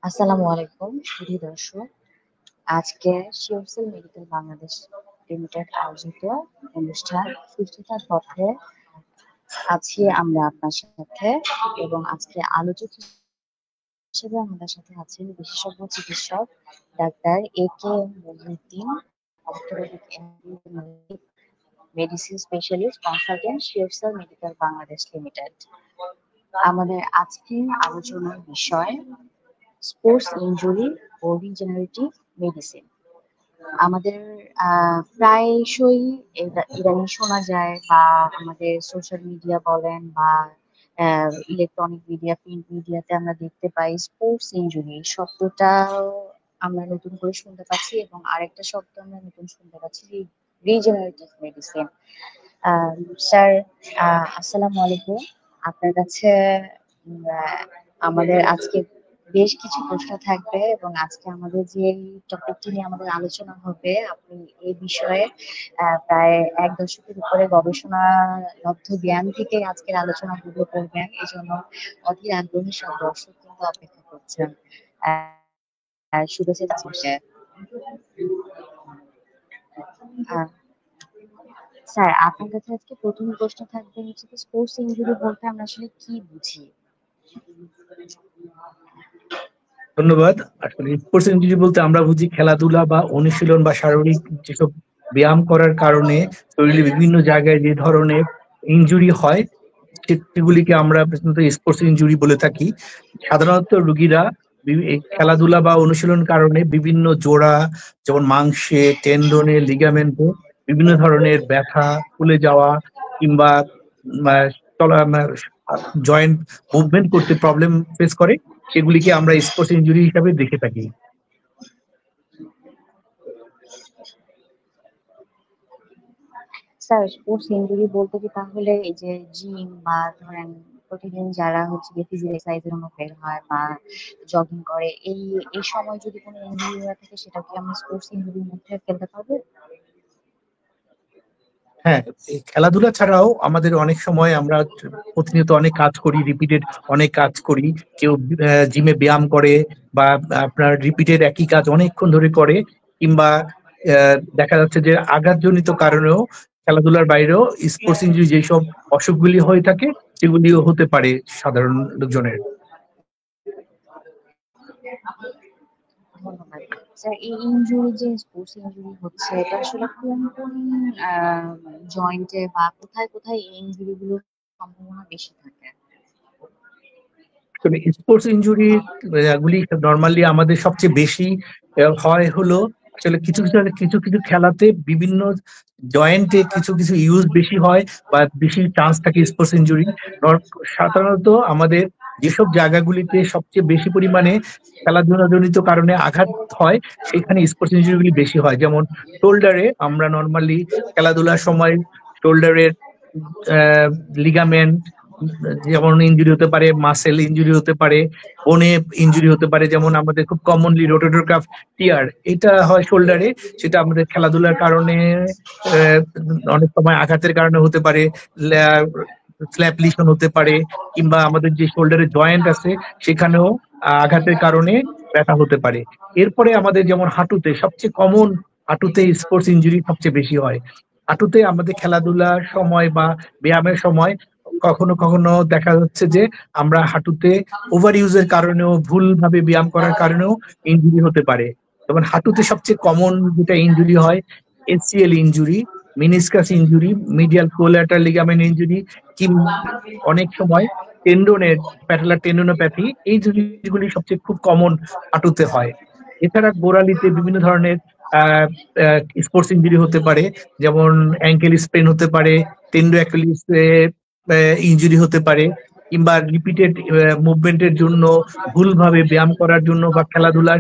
আসসালামু আলাইকুম সুধী দর্শক। আজকে শিওরসেল মেডিকেল বাংলাদেশ লিমিটেড আয়োজিত অনুষ্ঠান সুস্থতার পথে আছি আমরা আপনার সাথে। এবং আজকে আলোচক হিসেবে আমাদের সাথে আছেন বিশেষজ্ঞ চিকিৎসক doctor A.K. Mohiuddin, orthopaedic medicine specialist consultant, SureCell medical Bangladesh limited. আমাদের আজকের আলোচনার বিষয় স্পোর্টস ইনজুরি ও রিজেনারেটিভ মেডিসিন। আমাদের প্রায়শই ইদানিং শোনা যায়, বা আমাদের সোশ্যাল মিডিয়া বলেন বা ইলেকট্রনিক মিডিয়া, প্রিন্ট মিডিয়াতে আমরা দেখতে পাই স্পোর্টস ইনজুরি শব্দটাও আমরা নতুন করে শুনতে পাচ্ছি, এবং আরেকটা শব্দ আমরা নতুন শুনতে পাচ্ছি, রিজেনারেটিভ মেডিসিন। স্যার, আসসালামু আলাইকুম। আপনার কাছে আমাদের আজকে বেশ কিছু প্রশ্ন থাকবে, এবং আজকে আমাদের যে টপিকটি নিয়ে আমাদের আলোচনা হবে, আপনি এই বিষয়ে প্রায় ১ দশকের উপরে গবেষণালব্ধ জ্ঞান থেকে আজকের আলোচনাগুলো করবেন। এই জন্য অধীর আগ্রহে সব দর্শক কিন্তু অপেক্ষা করছেন। শুভেচ্ছা জানাচ্ছি। আহ, স্যার, আপনার কাছে আজকে প্রথম প্রশ্ন থাকবে হচ্ছে যে স্পোর্টস ইনজুরি বলতে আমরা আসলে কি বুঝি? ধন্যবাদ। আসলে স্পোর্টস ইনজুরি বলতে আমরা বুঝি খেলাধুলা বা অনুশীলন বা শারীরিক যেসব ব্যায়াম করার কারণে শরীরে বিভিন্ন জায়গায় যে ধরনের ইনজুরি হয় সেগুলিকে আমরা স্পোর্টস ইনজুরি বলে থাকি। সাধারণত রোগীরা এই খেলাধুলা বা অনুশীলন কারণে বিভিন্ন জোড়া, যেমন মাংসে, টেন্ডনে, লিগামেন্টে বিভিন্ন ধরনের ব্যথা, ফুলে যাওয়া কিংবা জয়েন্ট মুভমেন্ট করতে প্রবলেম ফেস করে, সেগুলিকে আমরা স্পোর্টস ইনজুরি হিসাবে দেখে থাকি। স্যার, স্পোর্টস ইনজুরি বলতে কি তাহলে এই যে জিম বা ধরেন প্রতিদিন যারা হচ্ছে গিয়ে ফিজিক্যাল এক্সারসাইজের জন্য বের হয় বা জগিং করে, এই এই সময় যদি কোনো ইনজুরি হয়ে থাকে সেটা কি আমরা স্পোর্টস ইনজুরির মধ্যে ফেলতে পারবো? হ্যাঁ, এই খেলাধুলা ছাড়াও আমাদের অনেক সময় আমরা প্রতিনিয়ত অনেক কাজ করি, রিপিটেড অনেক কাজ করি। কেউ জিমে ব্যায়াম করে বা আপনার রিপিটেড একই কাজ অনেকক্ষণ ধরে করে, কিংবা দেখা যাচ্ছে যে আঘাতজনিত কারণেও খেলাধুলার বাইরেও স্পোর্টস ইনজুরি যেসব অসুখগুলি হয়ে থাকে সেগুলিও হতে পারে সাধারণ লোকজনের। ধন্যবাদ। স্যার, এই ইনজুরি যে স্পোর্টস ইনজুরি হচ্ছে, এটা আসলে কোন কোন জয়েন্টে বা কোথায় কোথায় এই ইনজুরি গুলোর সম্ভাবনা বেশি থাকে? স্পোর্টস ইনজুরি গুলি নর্মালি আমাদের সবচেয়ে বেশি হয় হলো আসলে কিছু কিছু কিছু কিছু খেলাতে বিভিন্ন জয়েন্টে কিছু কিছু ইউজ বেশি হয় বা বেশি চান্স থাকে স্পোর্টস ইনজুরি। সাধারণত আমাদের যেসব জায়গাগুলিতে সবচেয়ে বেশি পরিমাণে খেলাধুলা জনিত কারণে আঘাত হয় সেখানে স্পোর্টস ইনজুরিগুলি বেশি হয়। যেমন শোল্ডারে আমরা নর্মালি খেলাধুলার সময় শোল্ডারের লিগামেন্ট যেমন ইনজুরি হতে পারে, মাসেল ইনজুরি হতে পারে, বোনে ইনজুরি হতে পারে। যেমন আমাদের খুব কমনলি রোটেটর কাফ টিয়ার, এটা হয় শোল্ডারে। সেটা আমাদের খেলাধুলার কারণে আহ, অনেক সময় আঘাতের কারণে হতে পারে, স্ল্যাপ লিশন হতে পারে, কিংবা আমাদের যে শোল্ডারের জয়েন্ট আছে সেখানেও আঘাতের কারণে ব্যথা হতে পারে। এরপরে আমাদের যেমন হাঁটুতে সবচেয়ে কমন, হাঁটুতে স্পোর্টস ইনজুরি সবচেয়ে বেশি হয়। হাঁটুতে আমাদের খেলাধুলার সময় বা ব্যায়ামের সময় কখনো কখনো দেখা যাচ্ছে যে আমরা হাঁটুতে ওভার ইউজের কারণেও, ভুলভাবে ব্যায়াম করার কারণেও ইনজুরি হতে পারে। যেমন হাঁটুতে সবচেয়ে কমন যেটা ইনজুরি হয়, ACL injury, meniscus injury, medial collateral ligament injury, কি অনেক সময় টেন্ডনের প্যাটেলার টেন্ডনোপ্যাথি, এই জিনিসগুলি সবচেয়ে খুব কমন হাঁটুতে হয়। এছাড়া গোড়ালিতে বিভিন্ন ধরনের স্পোর্টস ইনজুরি হতে পারে, যেমন অ্যাঙ্কেল স্প্রেন হতে পারে, টেন্ডো অ্যাকুলিস ইনজুরি হতে পারে, কিংবা রিপিটেড মুভমেন্টের জন্য, ভুলভাবে ব্যায়াম করার জন্য বা খেলাধুলার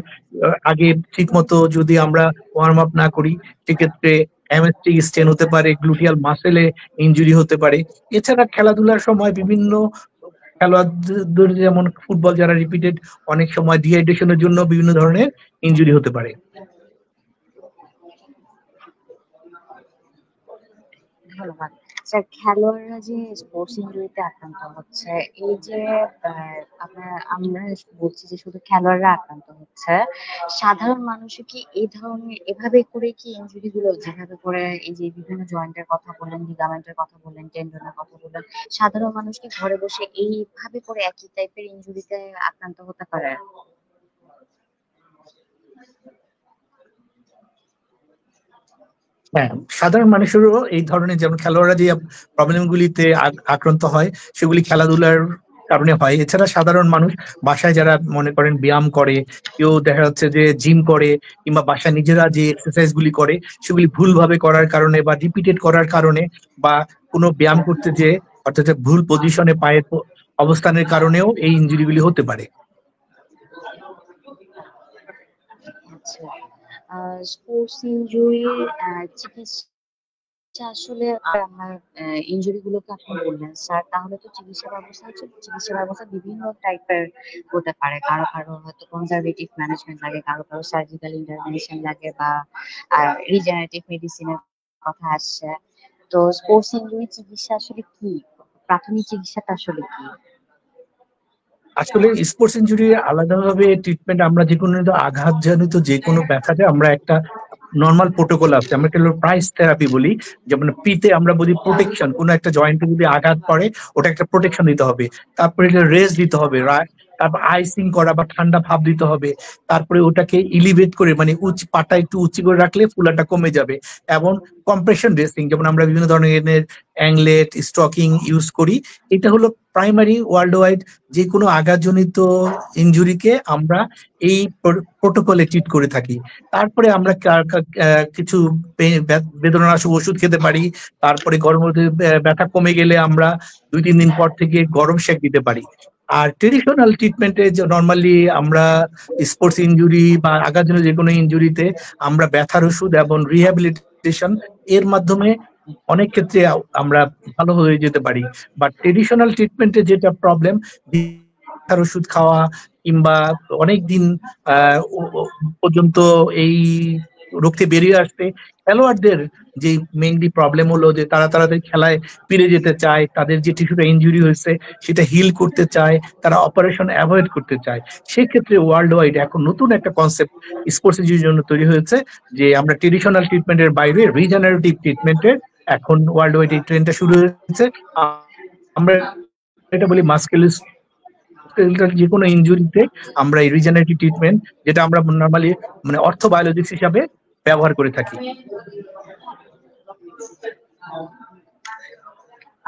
আগে ঠিক মতো যদি আমরা ওয়ার্ম আপ না করি সেক্ষেত্রে হ্যামস্ট্রিং স্ট্রেন হতে পারে, গ্লুটিয়াল মাসেলে ইনজুরি হতে পারে। এছাড়া খেলাধুলার সময় বিভিন্ন খেলোয়াড়দের যেমন ফুটবল যারা রিপিটেড অনেক সময় ডিহাইড্রেশনের জন্য বিভিন্ন ধরনের ইনজুরি হতে পারে। ধন্যবাদ। স্যার, খেলোয়াড়রা যে স্পোর্টস ইনজুরিতে আক্রান্ত হচ্ছে, এই যে আমরা বলছি যে শুধু খেলোয়াড়রা আক্রান্ত হচ্ছে, সাধারণ মানুষও কি এই ধরনের এভাবে করে কি ইনজুরি গুলো, যেভাবে করে এই যে বিভিন্ন জয়েন্টের কথা বললেন, লিগামেন্টের কথা বললেন, টেন্ডনের কথা বললেন, সাধারণ মানুষ কি ঘরে বসে এইভাবে করে একই টাইপের ইনজুরিতে আক্রান্ত হতে পারে? হ্যাঁ, সাধারণ মানুষেরও এই ধরনের, যেমন খেলোয়াড়রা যে প্রবলেম গুলিতে আক্রান্ত হয় সেগুলি খেলাধুলার কারণে হয়। এছাড়া সাধারণ মানুষ বাসায় যারা মনে করেন ব্যায়াম করে, কেউ দেখা যাচ্ছে যে জিম করে, কিংবা বাসায় নিজেরা যে এক্সারসাইজ গুলি করে সেগুলি ভুলভাবে করার কারণে বা রিপিটেড করার কারণে, বা কোনো ব্যায়াম করতে যে অর্থাৎ যে ভুল পজিশনে পায়ের অবস্থানের কারণেও এই ইনজুরিগুলি হতে পারে। আচ্ছা, স্পোর্টস ইনজুরির চিকিৎসা আসলে আমার ইনজুরি গুলোকে আপনি বললেন স্যার, তাহলে তো চিকিৎসা ব্যবস্থা বিভিন্ন টাইপের হতে পারে। কারো কারো হয়তো কনজারভেটিভ ম্যানেজমেন্ট লাগে, কারো কারো সার্জিক্যাল ইন্টারভেনশন লাগে, বা রিজেনারেটিভ মেডিসিনের কথা আসছে। তো স্পোর্টস ইনজুরি চিকিৎসা আসলে কি, প্রাথমিক চিকিৎসাটা আসলে কি? আসলে স্পোর্টস ইনজুরি আলাদাভাবে ট্রিটমেন্ট, আমরা যে কোনো আঘাতজনিত যে কোনো ব্যথাতে আমরা একটা নর্মাল প্রোটোকল আছে, আমরা একটা প্রাইস থেরাপি বলি। যেমন পিতে আমরা বলি প্রোটেকশন, কোনো একটা জয়েন্টে যদি আঘাত পড়ে ওটা একটা প্রোটেকশন দিতে হবে। তারপরে রেস্ট দিতে হবে, তারপর আইসিং করা বা ঠান্ডা ভাব দিতে হবে। তারপরে ওটাকে ইলিভেট করে, মানে পাটা একটু উঁচু করে রাখলে ফুলাটা কমে যাবে। এবং কম্প্রেশন ড্রেসিং, যেমন আমরা বিভিন্ন ধরনের অ্যাংলেট, স্টকিং ইউজ করি। এটা হলো প্রাইমারি ওয়ার্ল্ড ওয়াইড যে কোনো আঘাতজনিত ইনজুরিকে আমরা এই প্রোটোকলে ট্রিট করে থাকি। তারপরে আমরা কিছু বেদনানাশক ওষুধ খেতে পারি। তারপরে গরমের ব্যথা কমে গেলে আমরা 2-3 দিন পর থেকে গরম সেক দিতে পারি। আর ট্রেডিশনাল ট্রিটমেন্টে যে নর্মালি আমরা স্পোর্টস ইনজুরি বা আঘাতজনিত যে কোনো ইনজুরিতে আমরা ব্যথার ওষুধ এবং রিহ্যাবিলিটেশন এর মাধ্যমে অনেক ক্ষেত্রে আমরা ভালো হয়ে যেতে পারি। বাট ট্রেডিশনাল ট্রিটমেন্টে যেটা প্রবলেম, ব্যথার ওষুধ খাওয়া কিংবা অনেক দিন পর্যন্ত এই রোগ থেকে বেরিয়ে আসতে, খেলোয়াড়দের যে মেইনলি প্রবলেম হলো যে তারা তাদের খেলায় ফিরে যেতে চায়, তাদের যে টিস্যুটা ইনজুরি হয়েছে সেটা হিল করতে চায়, তারা অপারেশন অ্যাভয়েড করতে চায়। সেক্ষেত্রে ওয়ার্ল্ড ওয়াইড এখন নতুন একটা কনসেপ্ট স্পোর্টস ইনজুরির জন্য তৈরি হয়েছে, যে আমরা ট্রেডিশনাল ট্রিটমেন্টের বাইরে রিজেনারেটিভ ট্রিটমেন্টের এখন ওয়ার্ল্ড ওয়াইড এই ট্রেন্ডটা শুরু হয়েছে। আমরা এটা বলি মাস্কুলোস্কেলেটাল যে কোনো ইনজুরিতে আমরা এই রিজেনারেটিভ ট্রিটমেন্ট, যেটা আমরা নর্মালি মানে অর্থোবায়োলজিক্স হিসাবে ব্যবহার করে থাকি।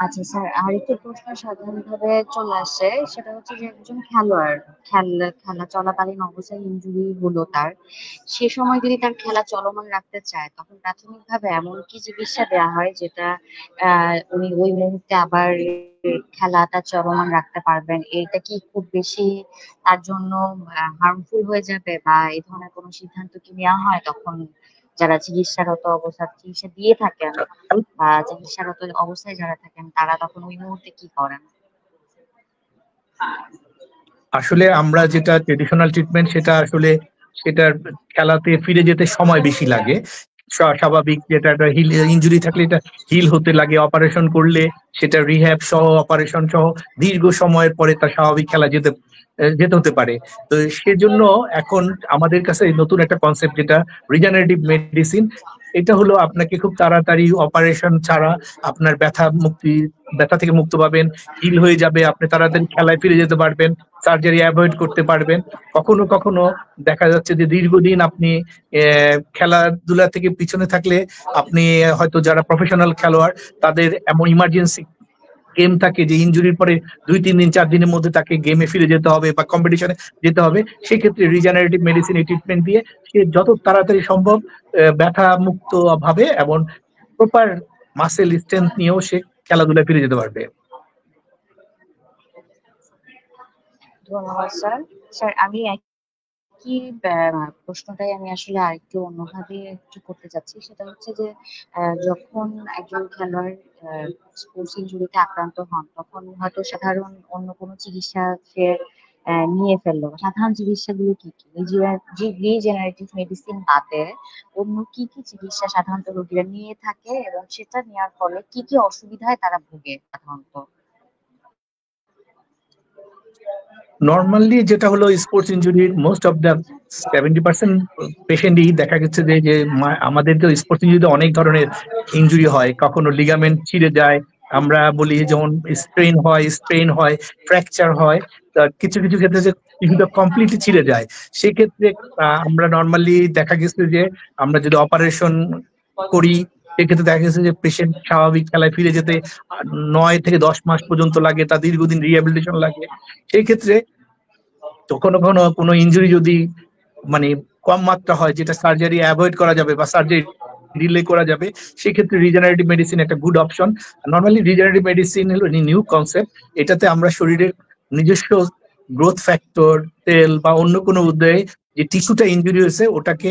আচ্ছা স্যার, আরেকটি প্রশ্ন সাধারণভাবে চলে আসে, সেটা হচ্ছে যে একজন খেলোয়াড় খেলা চলাকালীন অবস্থায় ইনজুরি হলো তার, সে সময় যদি তার খেলা চলমান রাখতে চায়, তখন প্রাথমিকভাবে এমন কি চিকিৎসা দেওয়া হয় যেটা উনি ওই মুহূর্তে আবার খেলাটা চলমান রাখতে পারবেন? এটা কি খুব বেশি তার জন্য হার্মফুল হয়ে যাবে, বা এই ধরনের কোনো সিদ্ধান্ত কি নেওয়া হয় তখন, যারা চিকিৎসা দিয়ে থাকেন বা চিকিৎসারত অবস্থায় যারা থাকেন তারা তখন ওই মুহূর্তে কি করেন? আসলে আমরা যেটা ট্রেডিশনাল ট্রিটমেন্ট, সেটা আসলে সেটার খেলাতে ফিরে যেতে সময় বেশি লাগে। স্বাভাবিক যেটা হিল ইনজুরি থাকলে এটা হিল হতে লাগে, অপারেশন করলে সেটা রিহ্যাব সহ অপারেশন সহ দীর্ঘ সময়ের পরে তার স্বাভাবিক খেলা যেতে হতে পারে। তো সেজন্য এখন আমাদের কাছে এই নতুন একটা কনসেপ্ট, যেটা রিজেনারেটিভ মেডিসিন। এটা হলো আপনাকে খুব তাড়াতাড়ি অপারেশন ছাড়া আপনার ব্যথা থেকে মুক্ত পাবেন, হিল হয়ে যাবে, আপনি তাড়াতাড়ি খেলায় ফিরে যেতে পারবেন, সার্জারি অ্যাভয়েড করতে পারবেন। কখনো কখনো দেখা যাচ্ছে যে দীর্ঘদিন আপনি খেলাধুলা থেকে পিছনে থাকলে, আপনি হয়তো যারা প্রফেশনাল খেলোয়াড় তাদের এমন ইমার্জেন্সি গেম থাকে যে ইনজুরির পরে 2-3 দিন 4 দিনের মধ্যে তাকে গেমে ফিরে যেতে হবে বা কম্পিটিশনে যেতে হবে। সেক্ষেত্রে রিজেনারেটিভ মেডিসিন এই ট্রিটমেন্ট দিয়ে সে যত তাড়াতাড়ি সম্ভব ব্যথা মুক্ত ভাবে এবং প্রপার মাসেল স্ট্রেংথ নিয়েও সে খেলাধুলায় ফিরে যেতে পারবে। ধন্যবাদ স্যার। স্যার, আমি একই প্রশ্নটাই আমি আসলে আরেকটু অন্যভাবে একটু করতে চাচ্ছি। সেটা হচ্ছে যে যখন একজন খেলোয়াড় স্পোর্টস ইনজুরিতে আক্রান্ত হন, তখন হয়তো সাধারণ অন্য কোনো চিকিৎসা সে নিয়ে ফেললো, সাধারণ চিকিৎসাগুলো কি কি? রিজেনারেটিভ মেডিসিন বাদে অন্য কি কি চিকিৎসা সাধারণত রোগীরা নিয়ে থাকে এবং সেটা নেওয়ার ফলে কি কি অসুবিধায় তারা ভোগে সাধারণত? নর্মালি যেটা হলো স্পোর্টস ইনজুরির মোস্ট অফ দ্য 70% পেশেন্টই দেখা গেছে যে যে আমাদের তো স্পোর্টস ইনজুরিতে অনেক ধরনের ইনজুরি হয়, কখনো লিগামেন্ট ছিঁড়ে যায়, আমরা বলি যেমন স্ট্রেন হয়, ফ্র্যাকচার হয়। তা কিছু কিছু ক্ষেত্রে যে টিস্যুটা কমপ্লিটলি ছিঁড়ে যায়, সেক্ষেত্রে আমরা নর্মালি দেখা গেছে যে আমরা যদি অপারেশন করি, সেক্ষেত্রে দেখা গেছে যে পেশেন্ট স্বাভাবিক খেলায় ফিরে যেতে 9 থেকে 10 মাস পর্যন্ত লাগে, তার দীর্ঘদিন রিহ্যাবিলিটেশন লাগে। সেই ক্ষেত্রে কখনো কখনো কোনো ইনজুরি যদি মানে কম মাত্রা হয়, যেটা সার্জারি অ্যাভয়েড করা যাবে বা সার্জারি ডিলে করা যাবে, সেক্ষেত্রে রিজেনারেটিভ মেডিসিন একটা good option. Normally regenerative medicine হলো নিউ কনসেপ্ট। এটাতে আমরা শরীরের নিজস্ব গ্রোথ ফ্যাক্টর, সেল বা অন্য কোনো উদ্যোগে যে টিস্যুটা ইনজুরি হয়েছে ওটাকে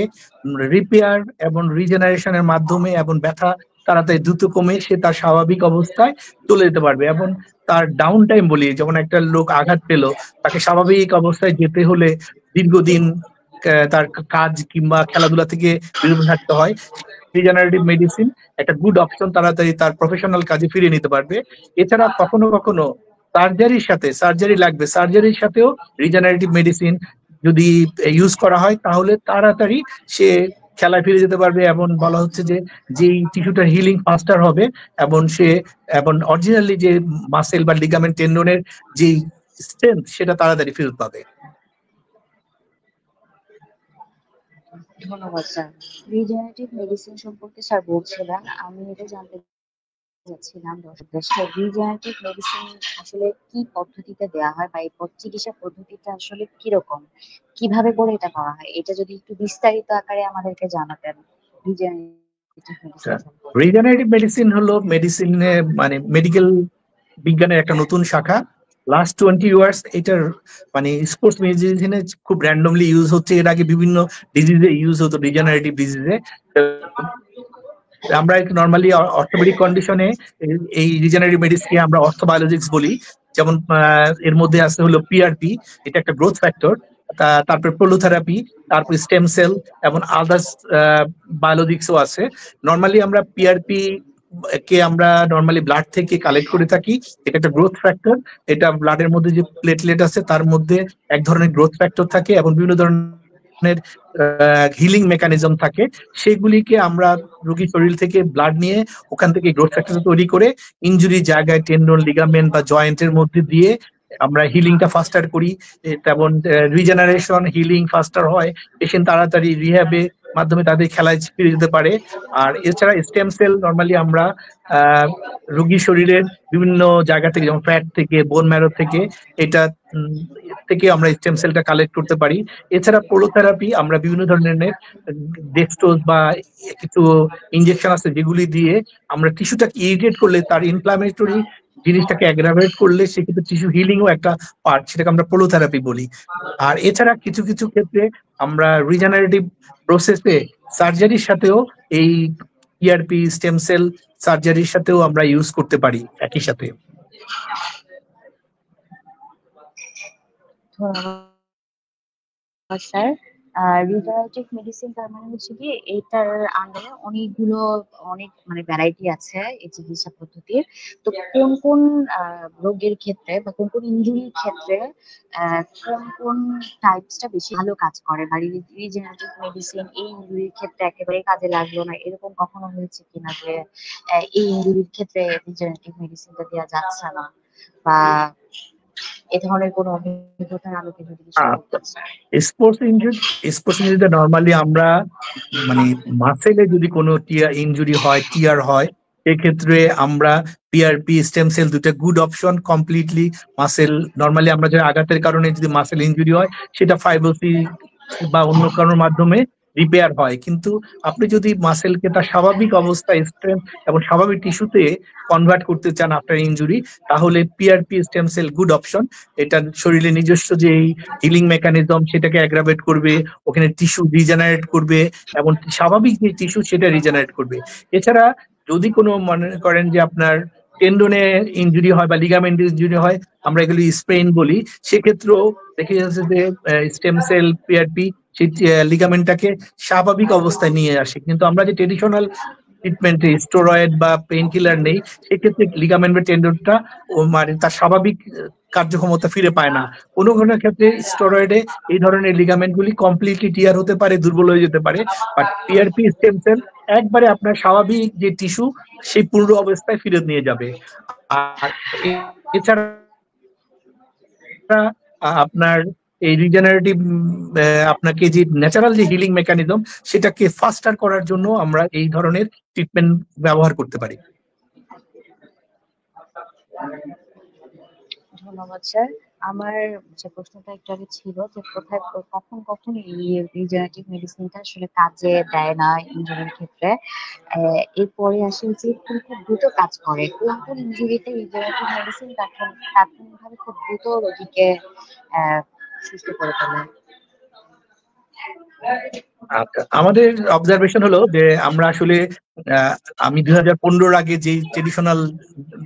রিপেয়ার এবং রিজেনারেশনের মাধ্যমে এবং ব্যথা তাড়াতাড়ি দ্রুত কমে সে তার স্বাভাবিক অবস্থায় চলে যেতে পারবে। এবং তার ডাউন টাইম বলি, যেমন একটা লোক আঘাত পেলো, তাকে স্বাভাবিক অবস্থায় যেতে হলে দীর্ঘদিন তার কাজ কিংবা খেলাধুলা থেকে বিরত থাকতে হয়। রিজেনারেটিভ মেডিসিন একটা গুড অপশন, তাড়াতাড়ি তার প্রফেশনাল কাজে ফিরিয়ে নিতে পারবে। এছাড়া কখনো কখনো সার্জারির সাথেও রিজেনারেটিভ মেডিসিন যদি ইউজ করা হয়, তাহলে তাড়াতাড়ি সে খেলায় ফিরে যেতে পারবে। এবং বলা হচ্ছে যে যেই টিস্যুটার হিলিং ফাস্টার হবে এবং অরিজিনালি যে মাসেল বা লিগামেন্ট টেন্ডনের যেই স্ট্রেংথ সেটা তাড়াতাড়ি ফেরত পাবে। ধন্যবাদ স্যার। রিজেনারেটিভ মেডিসিন সম্পর্কে স্যার বলছিলেন, আমি এটা জানতে চাচ্ছিলাম দর্শকদের, রিজেনারেটিভ মেডিসিন আসলে কি পদ্ধতিতে দেওয়া হয় বা এই চিকিৎসা পদ্ধতিটা আসলে কিরকম, কিভাবে করে এটা করা হয়, এটা যদি একটু বিস্তারিত আকারে আমাদেরকে জানাতেন রিজেনারেটিভ মেডিসিন সম্পর্কে। রিজেনারেটিভ মেডিসিন হলো মেডিসিনে মানে মেডিকেল বিজ্ঞানের একটা নতুন শাখা। লাস্ট 20 ইয়ার্স এটার মানে স্পোর্টস মেডিসিনে খুব র্যান্ডমলি ইউজ হচ্ছে। এর আগে বিভিন্ন ডিজিজে ইউজ হতো, রিজেনারেটিভ ডিজিজে। আমরা নর্মালি অর্থোপেডিক কন্ডিশনে এই রিজেনারেটিভ মেডিসিন আমরা অর্থোবায়োলজিক্স বলি। যেমন এর মধ্যে আছে হলো পিআরপি, এটা একটা গ্রোথ ফ্যাক্টর। তারপর প্রোলোথেরাপি, তারপর স্টেম সেল এবং আদার্স বায়োলজিক্সও আছে। নর্মালি আমরা পিআরপি কে আমরা নর্মালি ব্লাড থেকে কালেক্ট করে থাকি। এটা একটা গ্রোথ ফ্যাক্টর। এটা ব্লাডের মধ্যে যে প্লেটলেট আছে তার মধ্যে এক ধরনের গ্রোথ ফ্যাক্টর থাকে এবং বিভিন্ন ধরনের হিলিং মেকানিজম থাকে। সেগুলিকে আমরা রোগীর শরীর থেকে ব্লাড নিয়ে ওখান থেকে গ্রোথ ফ্যাক্টর তৈরি করে ইনজুরি জায়গায় টেন্ডন, লিগামেন্ট বা জয়েন্টের মধ্যে দিয়ে আমরা হিলিংটা ফাস্টার করি। তেমন রিজেনারেশন, হিলিং ফাস্টার হয়, পেশেন্ট তাড়াতাড়ি রিহ্যাবে মাধ্যমে তাদের খেলায় ফিরে যেতে পারে। আর এছাড়া স্টেম সেল নর্মালি আমরা রোগীর শরীরের বিভিন্ন জায়গা থেকে, যেমন ফ্যাট থেকে, বোন ম্যারো থেকে, এটা থেকে আমরা স্টেম সেলটা কালেক্ট করতে পারি। এছাড়া পোলোথেরাপি আমরা বিভিন্ন ধরনের ডেক্সট্রোজ বা কিছু ইনজেকশন আছে যেগুলি দিয়ে আমরা টিস্যুটাকে ইরিটেট করলে, তার ইনফ্লামেটরি জিনিসটাকে অ্যাগ্রাভেট করলে সেক্ষেত্রে টিস্যু হিলিংও একটা পার্ট, সেটাকে আমরা পোলোথেরাপি বলি। আর এছাড়া কিছু কিছু ক্ষেত্রে আমরা রিজেনারেটিভ প্রসেসে সার্জারির সাথেও এই পিআরপি, স্টেম সেল সার্জারির সাথেও আমরা ইউজ করতে পারি একই সাথে। ধন্যবাদ স্যার। রিজেনারেটিভ মেডিসিন তার মানে হচ্ছে কি এইটার আন্ডারে অনেক মানে ভ্যারাইটি আছে এই চিকিৎসা পদ্ধতির। তো কোন কোন রোগের ক্ষেত্রে বা কোন কোন ইনজুরির ক্ষেত্রে কোন কোন টাইপসটা বেশি ভালো কাজ করে, বা রিজেনারেটিভ মেডিসিন এই ইনজুরির ক্ষেত্রে একেবারে কাজে লাগলো না, এরকম কখনো হয়েছে কিনা যে এই ইনজুরির ক্ষেত্রে রিজেনারেটিভ মেডিসিনটা দেওয়া যাচ্ছে না, বা এ ধরনের কোনো অভিজ্ঞতার আলোকে যদি কিছু বলতেন স্যার। স্পোর্টস ইনজুরিতে নর্মালি আমরা মানে মাসেলে যদি কোনো ইনজুরি হয়, টিয়ার হয়, সেক্ষেত্রে আমরা পিআরপি, স্টেম সেল দুটো good option. Completely muscle normally আমরা যে আঘাতের কারণে যদি মাসেল ইনজুরি হয়, সেটা ফাইব্রোসিস বা অন্য কারোর মাধ্যমে রিপেয়ার হয়। কিন্তু আপনি যদি মাসেলকে তার স্বাভাবিক অবস্থায় স্ট্রেংথ এবং স্বাভাবিক টিস্যুতে কনভার্ট করতে চান আফটার ইনজুরি, তাহলে PRP, stem cell good option. এটা শরীরে নিজস্ব যে হিলিং মেকানিজম সেটাকে অ্যাগ্রাভেট করবে, ওখানে টিস্যু রিজেনারেট করবে এবং স্বাভাবিক যে টিস্যু সেটা রিজেনারেট করবে। এছাড়া যদি কোনো মনে করেন যে আপনার টেন্ডনে ইনজুরি হয় বা লিগামেন্ট ইনজুরি হয়, আমরা এগুলি স্প্রেন বলি, সেক্ষেত্রেও দেখা যাচ্ছে যে স্টেম সেল পিআরপি সেই লিগামেন্টটাকে স্বাভাবিক অবস্থায় নিয়ে আসে। কিন্তু আমরা যে ট্রেডিশনাল ট্রিটমেন্টে স্টেরয়েড বা পেইন কিলার নেই, সেক্ষেত্রে লিগামেন্ট বা টেন্ডনটা মানে তার স্বাভাবিক কার্যক্ষমতা ফিরে পায় না। কোনো কোনো ক্ষেত্রে স্টেরয়েডে এই ধরনের লিগামেন্ট গুলি কমপ্লিটলি টিয়ার হতে পারে, দুর্বল হয়ে যেতে পারে। বাট পিআরপি স্টেম সেল একবারে আপনার স্বাভাবিক যে টিস্যু সেই পূর্ণ অবস্থায় ফিরে নিয়ে যাবে। আর এছাড়া আপনার এই রিজেনারেটিভ আপনাকে যে ন্যাচারাল যে হিলিং মেকানিজম সেটাকে ফাস্টার করার জন্য আমরা এই ধরনের ট্রিটমেন্ট ব্যবহার করতে পারি। ধন্যবাদ স্যার। আমার যে প্রশ্নটা একটু আগে ছিল যে কোথায় কখন কখন এই রিজেনারেটিভ মেডিসিনটা আসলে কাজে দেয় না ইনজুরির ক্ষেত্রে, এরপরে আসে যে খুব খুব দ্রুত কাজ করে কোন কোন ইনজুরিতে রিজেনারেটিভ মেডিসিন তাৎক্ষণিকভাবে খুব দ্রুত রোগীকে সুস্থ করে তোলে। আচ্ছা, আমাদের অবজারভেশন হলো যে আমরা আসলে আমি 2015 আগে যে ট্রেডিশনাল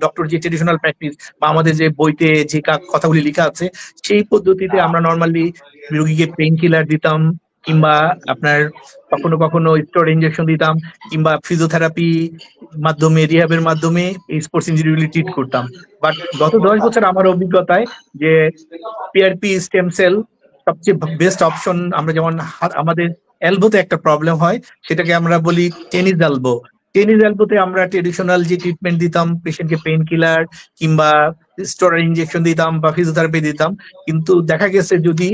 ডক্টর যে ট্রেডিশনাল প্র্যাকটিস বা আমাদের যে বইতে যে কথাগুলি লেখা আছে সেই পদ্ধতিতে আমরা নর্মালি রোগীকে পেইন কিলার দিতাম, কিংবা আপনার কখনো কখনো স্টেরয়েড ইনজেকশন দিতাম, কিংবা ফিজিওথেরাপি মাধ্যমে রিহ্যাবের মাধ্যমে এই স্পোর্টস ইনজুরিগুলি ট্রিট করতাম। বাট গত 10 বছর আমার অভিজ্ঞতায় যে পিআরপি স্টেম সেল সবচেয়ে বেস্ট অপশন। আমরা যেমন আমাদের এলবোতে একটা প্রবলেম হয়, সেটাকে আমরা বলি টেনিস এলবো। টেনিস এলবোতে আমরা ট্রেডিশনাল যে ট্রিটমেন্ট দিতাম, পেশেন্টকে পেইন কিলার কিংবা স্টেরয়েড ইনজেকশন দিতাম বা ফিজিওথেরাপি দিতাম। কিন্তু দেখা গেছে যদি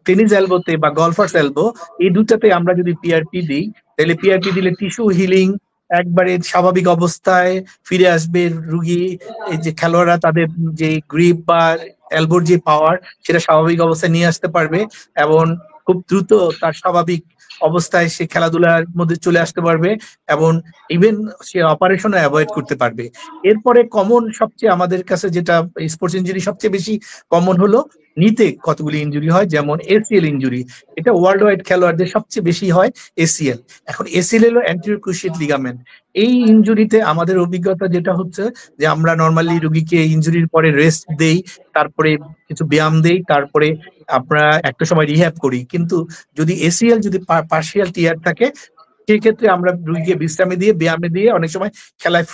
টেনিস এলবোতে বা গলফার্স এলবো এই দুটাতে আমরা যদি পিআরপি দিই, তাহলে পিআরপি দিলে টিস্যু হিলিং একবারে স্বাভাবিক অবস্থায় ফিরে আসবে রুগী। এই যে খেলোয়াড়রা তাদের যে গ্রিপ বা এলবোর যে পাওয়ার সেটা স্বাভাবিক অবস্থায় নিয়ে আসতে পারবে এবং খুব দ্রুত তার স্বাভাবিক অবস্থায় সে খেলাধুলার মধ্যে চলে আসতে পারবে এবং ইভেন সে অপারেশনও অ্যাভয়েড করতে পারবে। এরপরে কমন সবচেয়ে আমাদের কাছে যেটা স্পোর্টস ইনজুরি সবচেয়ে বেশি কমন হলো নিতে কতগুলি ইনজুরি হয়, যেমন এসিএল ইনজুরি। এটা ওয়ার্ল্ড ওয়াইড খেলোয়াড়দের সবচেয়ে বেশি হয় এসিএল। এখন এসিএল হলো অ্যান্টেরিয়র ক্রুশিয়েট লিগামেন্ট। এই ইনজুরিতে আমাদের অভিজ্ঞতা যেটা হচ্ছে যে আমরা নর্মালি রোগীকে ইনজুরির পরে রেস্ট দেই, তারপরে কিছু ব্যায়াম দেই, তারপরে আমরা একটা সময় রিহ্যাব করি। কিন্তু যদি এসিএল যদি পার্শিয়াল টিয়ার থাকে, সেক্ষেত্রে আমরা রোগীকে বিশ্রামে দিয়ে ব্যায়ামে দিয়ে অনেক সময় খেলায়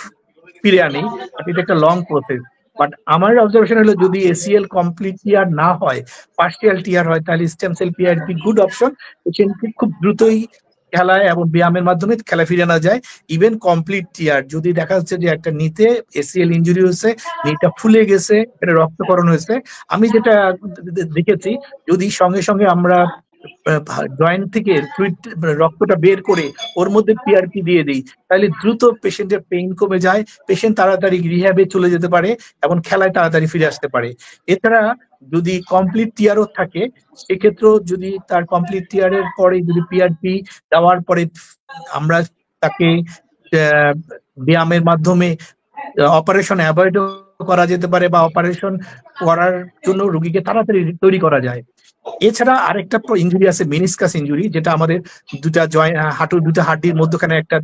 ফিরে আনি। এটা একটা লং প্রসেস। বাট আমার অবজারভেশন হলো যদি এসিএল কমপ্লিট টিয়ার না হয়, পার্শিয়াল টিয়ার হয়, তাহলে stem cell PRP good option. পেশেন্টকে খুব দ্রুতই খেলায় এবং ব্যায়ামের মাধ্যমে খেলায় ফিরে আনা যায়। ইভেন কমপ্লিট টিয়ার যদি দেখা যাচ্ছে যে একটা নিতে এসিএল ইনজুরি হয়েছে, নিটা ফুলে গেছে, এটা রক্তকরণ হয়েছে, আমি যেটা দেখেছি যদি সঙ্গে সঙ্গে আমরা জয়েন্ট থেকে রক্তটা বের করে ওর মধ্যে পিআরপি দিয়ে দিই, তাহলে দ্রুত পেশেন্টের পেইন কমে যায়, পেশেন্ট তাড়াতাড়ি রিহ্যাবে চলে যেতে পারে এবং খেলায় তাড়াতাড়ি ফিরে আসতে পারে। এছাড়া যদি কমপ্লিট টিয়ারও থাকে, সেক্ষেত্রেও যদি তার কমপ্লিট টিয়ারের পরে যদি পিআরপি দেওয়ার পরে আমরা তাকে ব্যায়ামের মাধ্যমে অপারেশন অ্যাভয়েড করা যেতে পারে বা অপারেশন করার জন্য রোগীকে তাড়াতাড়ি তৈরি করা যায়। এছাড়া আরেকটা ইনজুরি আছে মেনিসকাস ইনজুরি, যেটা আমাদের দুটা হাঁটুর দুটা হাড্ডির মধ্যখানে একটা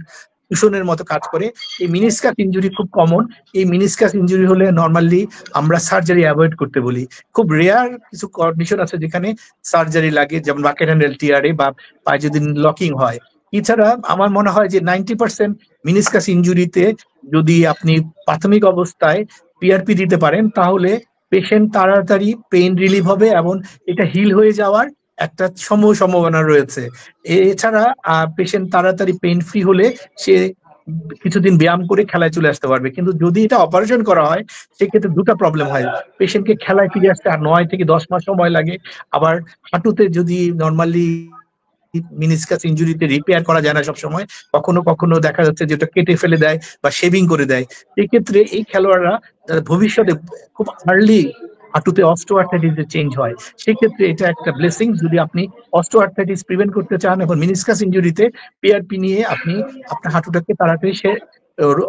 কুশনের মতো কাজ করে। এই মিনিসকাস ইনজুরি খুব কমন। এই মিনিসকাস ইনজুরি হলে নর্মালি আমরা সার্জারি অ্যাভয়েড করতে বলি। খুব রেয়ার কিছু কন্ডিশন আছে যেখানে সার্জারি লাগে, যেমন বাকেট হ্যান্ডেল টিয়ারে বা পায়ে যদি লকিং হয়। এছাড়া আমার মনে হয় যে 90% মিনিসকাস ইনজুরিতে যদি আপনি প্রাথমিক অবস্থায় পিআরপি দিতে পারেন, তাহলে পেশেন্ট তাড়াতাড়ি পেইন রিলিভ হবে এবং এটা হিল হয়ে যাওয়ার একটা সম্ভাবনা রয়েছে। এছাড়া পেশেন্ট তাড়াতাড়ি পেইন ফ্রি হলে সে কিছুদিন ব্যায়াম করে খেলায় চলে আসতে পারবে। কিন্তু যদি এটা অপারেশন করা হয়, সেক্ষেত্রে দুটা প্রবলেম হয়। পেশেন্টকে খেলায় ফিরে আসতে 9 থেকে 10 মাস সময় লাগে। আবার হাঁটুতে যদি নর্মালি মিনিসকাস ইনজুরিতে রিপেয়ার করা যায় না সবসময়, কখনো কখনো দেখা যাচ্ছে যে ওটা কেটে ফেলে দেয় বা শেভিং করে দেয়। এক্ষেত্রে এই খেলোয়াড়রা ভবিষ্যতে খুব আর্লি হাঁটুতে অস্টিওআর্থ্রাইটিস চেঞ্জ হয়। সেক্ষেত্রে এটা একটা ব্লেসিং যদি আপনি অস্টিওআর্থ্রাইটিস প্রিভেন্ট করতে চান। এখন মিনিসকাস ইনজুরিতে পিআরপি নিয়ে আপনি আপনার হাঁটুটাকে তাড়াতাড়ি সে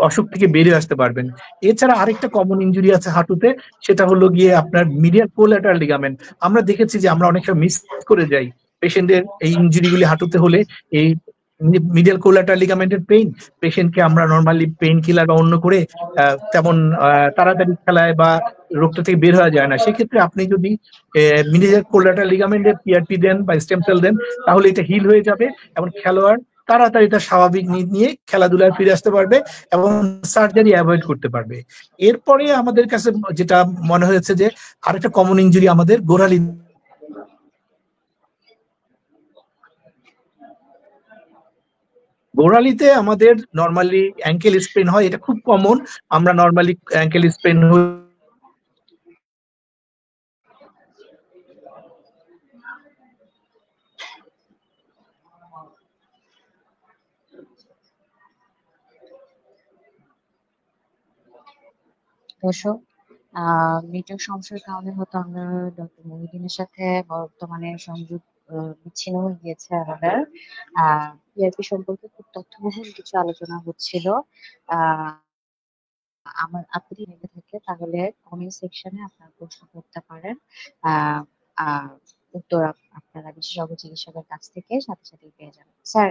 অসুখ থেকে বেরিয়ে আসতে পারবেন। এছাড়া আরেকটা কমন ইনজুরি আছে হাঁটুতে, সেটা হলো গিয়ে আপনার মিডিয়াল কোল্যাটারাল লিগামেন্ট। আমরা দেখেছি যে আমরা অনেক সময় মিস করে যাই পেশেন্টের এই ইনজুরিগুলি হাঁটুতে হলে। এই মিডিয়াল কোলাটারাল লিগামেন্টের পেইন, পেশেন্টকে আমরা নর্মালি পেইন কিলার বা অন্য করে তেমন তাড়াতাড়ি খেলায় বা রোগটা থেকে বের হওয়া যায় না। সেক্ষেত্রে আপনি যদি মিডিয়াল কোলাটারাল লিগামেন্টে পিআরপি দেন বা স্টেম সেল দেন, তাহলে এটা হিল হয়ে যাবে এবং খেলোয়াড় তাড়াতাড়ি তার স্বাভাবিক নিয়ে খেলাধুলায় ফিরে আসতে পারবে এবং সার্জারি অ্যাভয়েড করতে পারবে। এরপরে আমাদের কাছে যেটা মনে হয়েছে যে আরেকটা কমন ইনজুরি আমাদের গোড়ালি, গোড়ালিতে আমাদের নর্মালি অ্যাঙ্কেল স্প্রেন হয়, এটা খুব কমন। আমরা নর্মালি অ্যাঙ্কেল স্প্রেন দর্শক, নেটওয়ার্ক সমস্যার কারণে হয়তো আমরা ডক্টর মহিউদ্দিনের সাথে বর্তমানে সংযোগ বিচ্ছিন্ন হয়ে গিয়েছে আমাদের। পিআরপি সম্পর্কে খুব তথ্যবহুল কিছু আলোচনা হচ্ছিল। আপনি যদি লেগে থাকে তাহলে কমেন্ট সেকশনে আপনার প্রশ্ন করতে পারেন। উত্তর আপনারা বিশেষজ্ঞ চিকিৎসকের কাছ থেকে সাথে সাথে পেয়ে যাবেন। স্যার,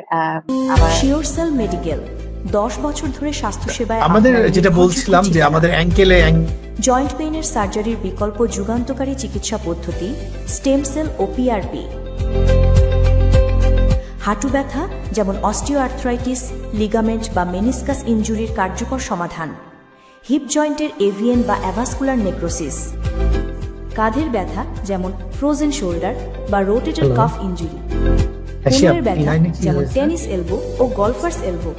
শিওরসেল মেডিকেল 10 বছর ধরে স্বাস্থ্যসেবায় আমাদের যেটা বলছিলাম যে আমাদের অ্যাঙ্কেলে জয়েন্ট পেইনের সার্জারির বিকল্প যুগান্তকারী চিকিৎসা পদ্ধতি স্টেম সেল ও পিআরপি। হাঁটু ব্যথা যেমন অস্টিওআর্থ্রাইটিস, লিগামেন্ট বা মেনিসকাস ইনজুরির কার্যকর সমাধান। হিপ জয়েন্টের এভিএন বা অ্যাভাসকুলার নেক্রোসিস। কাঁধের ব্যথা যেমন ফ্রোজেন শোল্ডার বা রোটেটর কাফ ইনজুরি। কোমরের ব্যথা যেমন টেনিস এলবো ও গলফার্স এলবো।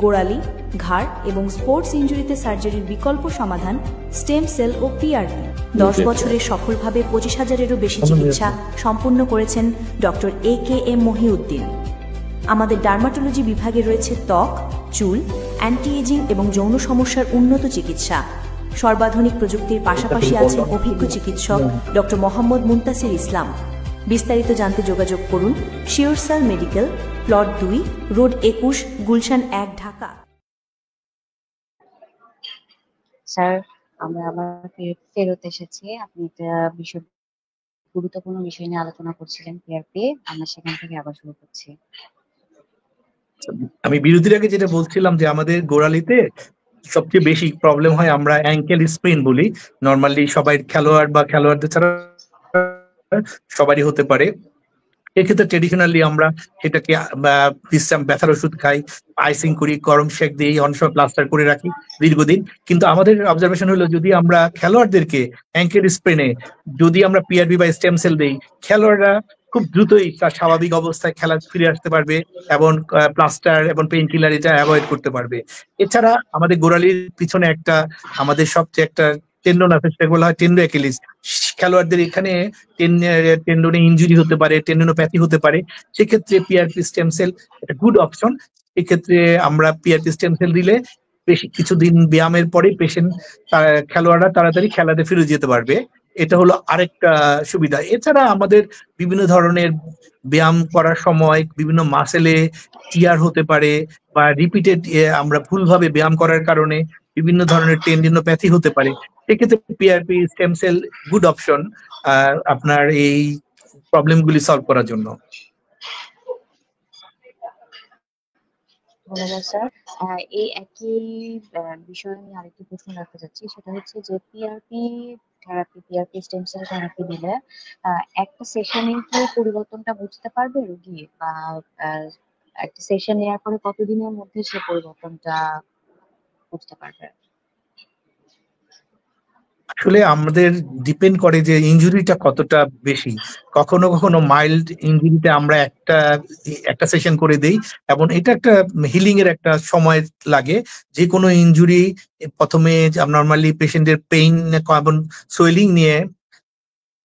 গোড়ালি, ঘাড় এবং স্পোর্টস ইনজুরিতে সার্জারির বিকল্প সমাধান স্টেম সেল ও পিআরপি। 10 বছরে সফলভাবে 25,000-এরও বেশি চিকিৎসা সম্পূর্ণ করেছেন ডক্টর AKM মহিউদ্দিন। আমাদের ডার্মাটোলজি বিভাগে রয়েছে ত্বক, চুল, অ্যান্টি এজিং এবং যৌন সমস্যার উন্নত চিকিৎসা। সর্বাধুনিক প্রযুক্তির পাশাপাশি আছেন অভিজ্ঞ চিকিৎসক ডক্টর মোহাম্মদ মুনতাসির ইসলাম। বিস্তারিত জানতে যোগাযোগ করুন SureCell medical, plot 2, road 21, Gulshan 1, Dhaka. Sir, আমরা আবার ফেরত এসেছি। আপনি একটা গুরুত্বপূর্ণ বিষয় নিয়ে আলোচনা করছিলেন, পিআরপি। আমরা সেখান থেকে আবার শুরু করছি। আমি বিরতির আগে যেটা বলছিলাম যে আমাদের গোড়ালিতে সবচেয়ে বেশি প্রবলেম হয়, আমরা অ্যাঙ্কেল স্প্রেন বলি। নর্মালি সবাই খেলোয়াড় বা খেলোয়াড়দের ছাড়া সবারই হতে পারে। এক্ষেত্রে ট্রেডিশনালি আমরা সেটাকে বিশ্রাম ব্যথার ওষুধ খাই, আইসিং করি, গরম শেক দিয়ে অনেক সময় প্লাস্টার করে রাখি দীর্ঘদিন। কিন্তু আমাদের অবজারভেশন হলো যদি আমরা খেলোয়াড়দেরকে অ্যাঙ্কেল স্প্রেনে যদি আমরা পিআরপি বা স্টেম সেল দেই, খেলোয়াড়রা খুব দ্রুতই তার স্বাভাবিক অবস্থায় খেলা ফিরে আসতে পারবে এবং প্লাস্টার এবং পেইন কিলার এটা অ্যাভয়েড করতে পারবে। এছাড়া আমাদের গোড়ালির পিছনে একটা আমাদের সবচেয়ে একটা টেন্ডন আছে, সেটা বলা হয় টেন্ডো অ্যাকিলিস। খেলোয়াড়দের এখানে টেন্ডনে ইনজুরি হতে পারে, টেন্ডনোপ্যাথি হতে পারে। সেক্ষেত্রে পিআরপি স্টেম সেল একটা গুড অপশন। এক্ষেত্রে আমরা পিআরপি স্টেম সেল দিলে বেশি কিছুদিন ব্যায়ামের পরে পেশেন্ট খেলোয়াড়রা তাড়াতাড়ি খেলাতে ফিরে যেতে পারবে। এটা হলো আরেকটা সুবিধা। এছাড়া আমাদের বিভিন্ন ধরনের ব্যায়াম করার সময় বিভিন্ন মাসেলে টিয়ার হতে পারে বা রিপিটেড আমরা ভুলভাবে ব্যায়াম করার কারণে বিভিন্ন ধরনের টেন্ডিনোপ্যাথি হতে পারে। সেক্ষেত্রে PRP stem cell good option আপনার এই প্রবলেমগুলি সলভ করার জন্য। ধন্যবাদ স্যার। এই একই বিষয় নিয়ে আরেকটি প্রশ্ন রাখতে চাচ্ছি, সেটা হচ্ছে যে PRP therapy, PRP stem cell therapy দিলে একটা সেশনে কি পরিবর্তনটা বুঝতে পারবে রোগী, বা একটা সেশন নেওয়ার পরে কতদিনের মধ্যে সে পরিবর্তনটা বুঝতে পারবে? আসলে আমাদের ডিপেন্ড করে যে ইনজুরিটা কতটা বেশি। কখনো কখনো মাইল্ড ইনজুরিতে আমরা একটা সেশন করে দেই এবং এটা একটা হিলিং এর একটা সময় লাগে। যে কোনো ইনজুরি প্রথমে নর্মালি পেশেন্টের পেইন এবং সোয়েলিং নিয়ে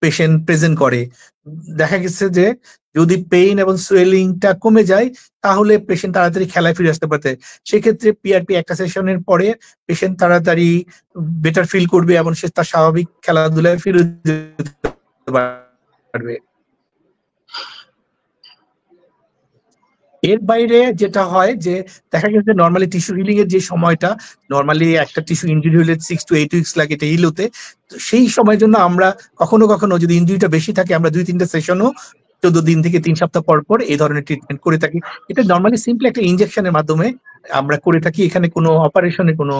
পেশেন্ট প্রেজেন্ট করে। দেখা গেছে যে যদি পেইন এবং সোয়েলিংটা কমে যায় তাহলে পেশেন্ট তাড়াতাড়ি খেলায় ফিরে আসতে পারবে। সেক্ষেত্রে পিআরপি একটা সেশনের পরে পেশেন্ট তাড়াতাড়ি বেটার ফিল করবে এবং সে তার স্বাভাবিক খেলাধুলায় ফিরে যেতে পারবে। এর বাইরে যেটা হয় যে দেখা গেছে নর্মালি টিস্যু হিলিং এর যে সময়টা, নর্মালি একটা টিস্যু ইনজুরি হলে 6 to 8 উইকস লাগে এটা হিল হতে। তো সেই সময়ের জন্য আমরা কখনো কখনো যদি ইনজুরিটা বেশি থাকে আমরা 2-3টা সেশনও 14 দিন থেকে 3 সপ্তাহ পর পর এই ধরনের ট্রিটমেন্ট করে থাকি। এটা নর্মালি সিম্পল একটা ইনজেকশনের মাধ্যমে আমরা করে থাকি। এখানে কোনো অপারেশনের কোনো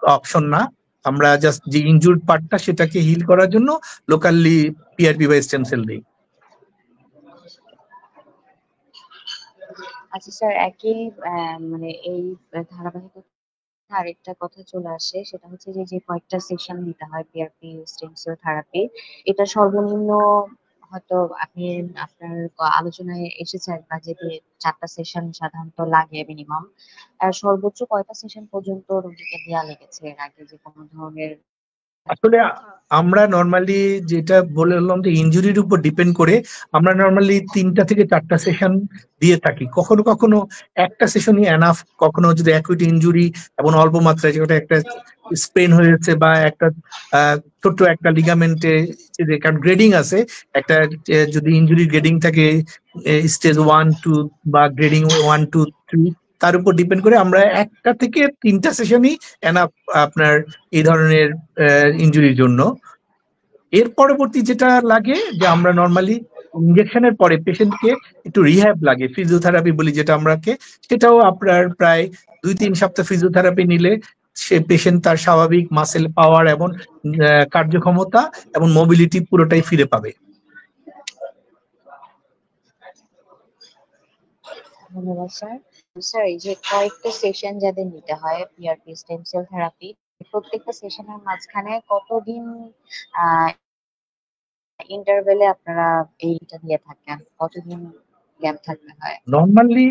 অপশন না। আমরা জাস্ট যে ইনজুর্ড পার্টটা সেটাকে হিল করার জন্য লোকালি পিআরপি বা স্টেম সেল দিই। আচ্ছা স্যার, একই মানে এই ধারাবাহিকতা আরেকটা কথা চলে আসে, সেটা হচ্ছে যে যে কয়েকটা সেশন নিতে হয় পিআরপি স্টেম সেল থেরাপি, এটা সর্বনিম্ন হয়তো আপনি আপনার আলোচনায় এসেছে একবার যে 4টা সেশন সাধারণত লাগে মিনিমাম। আর সর্বোচ্চ কয়টা সেশন পর্যন্ত রোগীকে দেওয়া লেগেছে এর আগে যে কোনো ধরনের? আসলে আমরা নর্মালি যেটা বললাম যে ইনজুরির উপর ডিপেন্ড করে আমরা নর্মালি 3টা থেকে 4টা সেশন দিয়ে থাকি। কখনো কখনো একটা সেশনই এনাফ, কখনো যদি অ্যাকুইট ইনজুরি এবং অল্প মাত্রায় যেটা একটা স্পেন হয়েছে বা একটা ছোট্ট একটা লিগামেন্টে, কারণ গ্রেডিং আছে একটা, যদি ইনজুরি গ্রেডিং থাকে স্টেজ 1, 2 বা গ্রেডিং 1, 2, 3, তার উপর ডিপেন্ড করে আমরা 1টা থেকে 3টা সেশনই এনাফ আপনার এই ধরনের ইনজুরির জন্য। এর পরবর্তী যেটা লাগে যে আমরা নর্মালি ইনজেকশনের পরে পেশেন্টকে একটু রিহ্যাব লাগে, ফিজিওথেরাপি বলি যেটা আমরাকে, সেটাও আপনার প্রায় 2-3 সপ্তাহ ফিজিওথেরাপি নিলে সে পেশেন্ট তার স্বাভাবিক মাসেল পাওয়ার এবং কার্যক্ষমতা এবং মোবিলিটি পুরোটাই ফিরে পাবে। ধন্যবাদ স্যার। স্যার, এই যে কয়েকটা সেশন যাদের নিতে হয় পিআরপি স্টেম সেল থেরাপি, প্রত্যেকটা সেশনের মাঝখানে কতদিন ইন্টারভেলে আপনারা এইটা দিয়ে থাকেন, কতদিন গ্যাপ থাকতে হয়? নর্মালি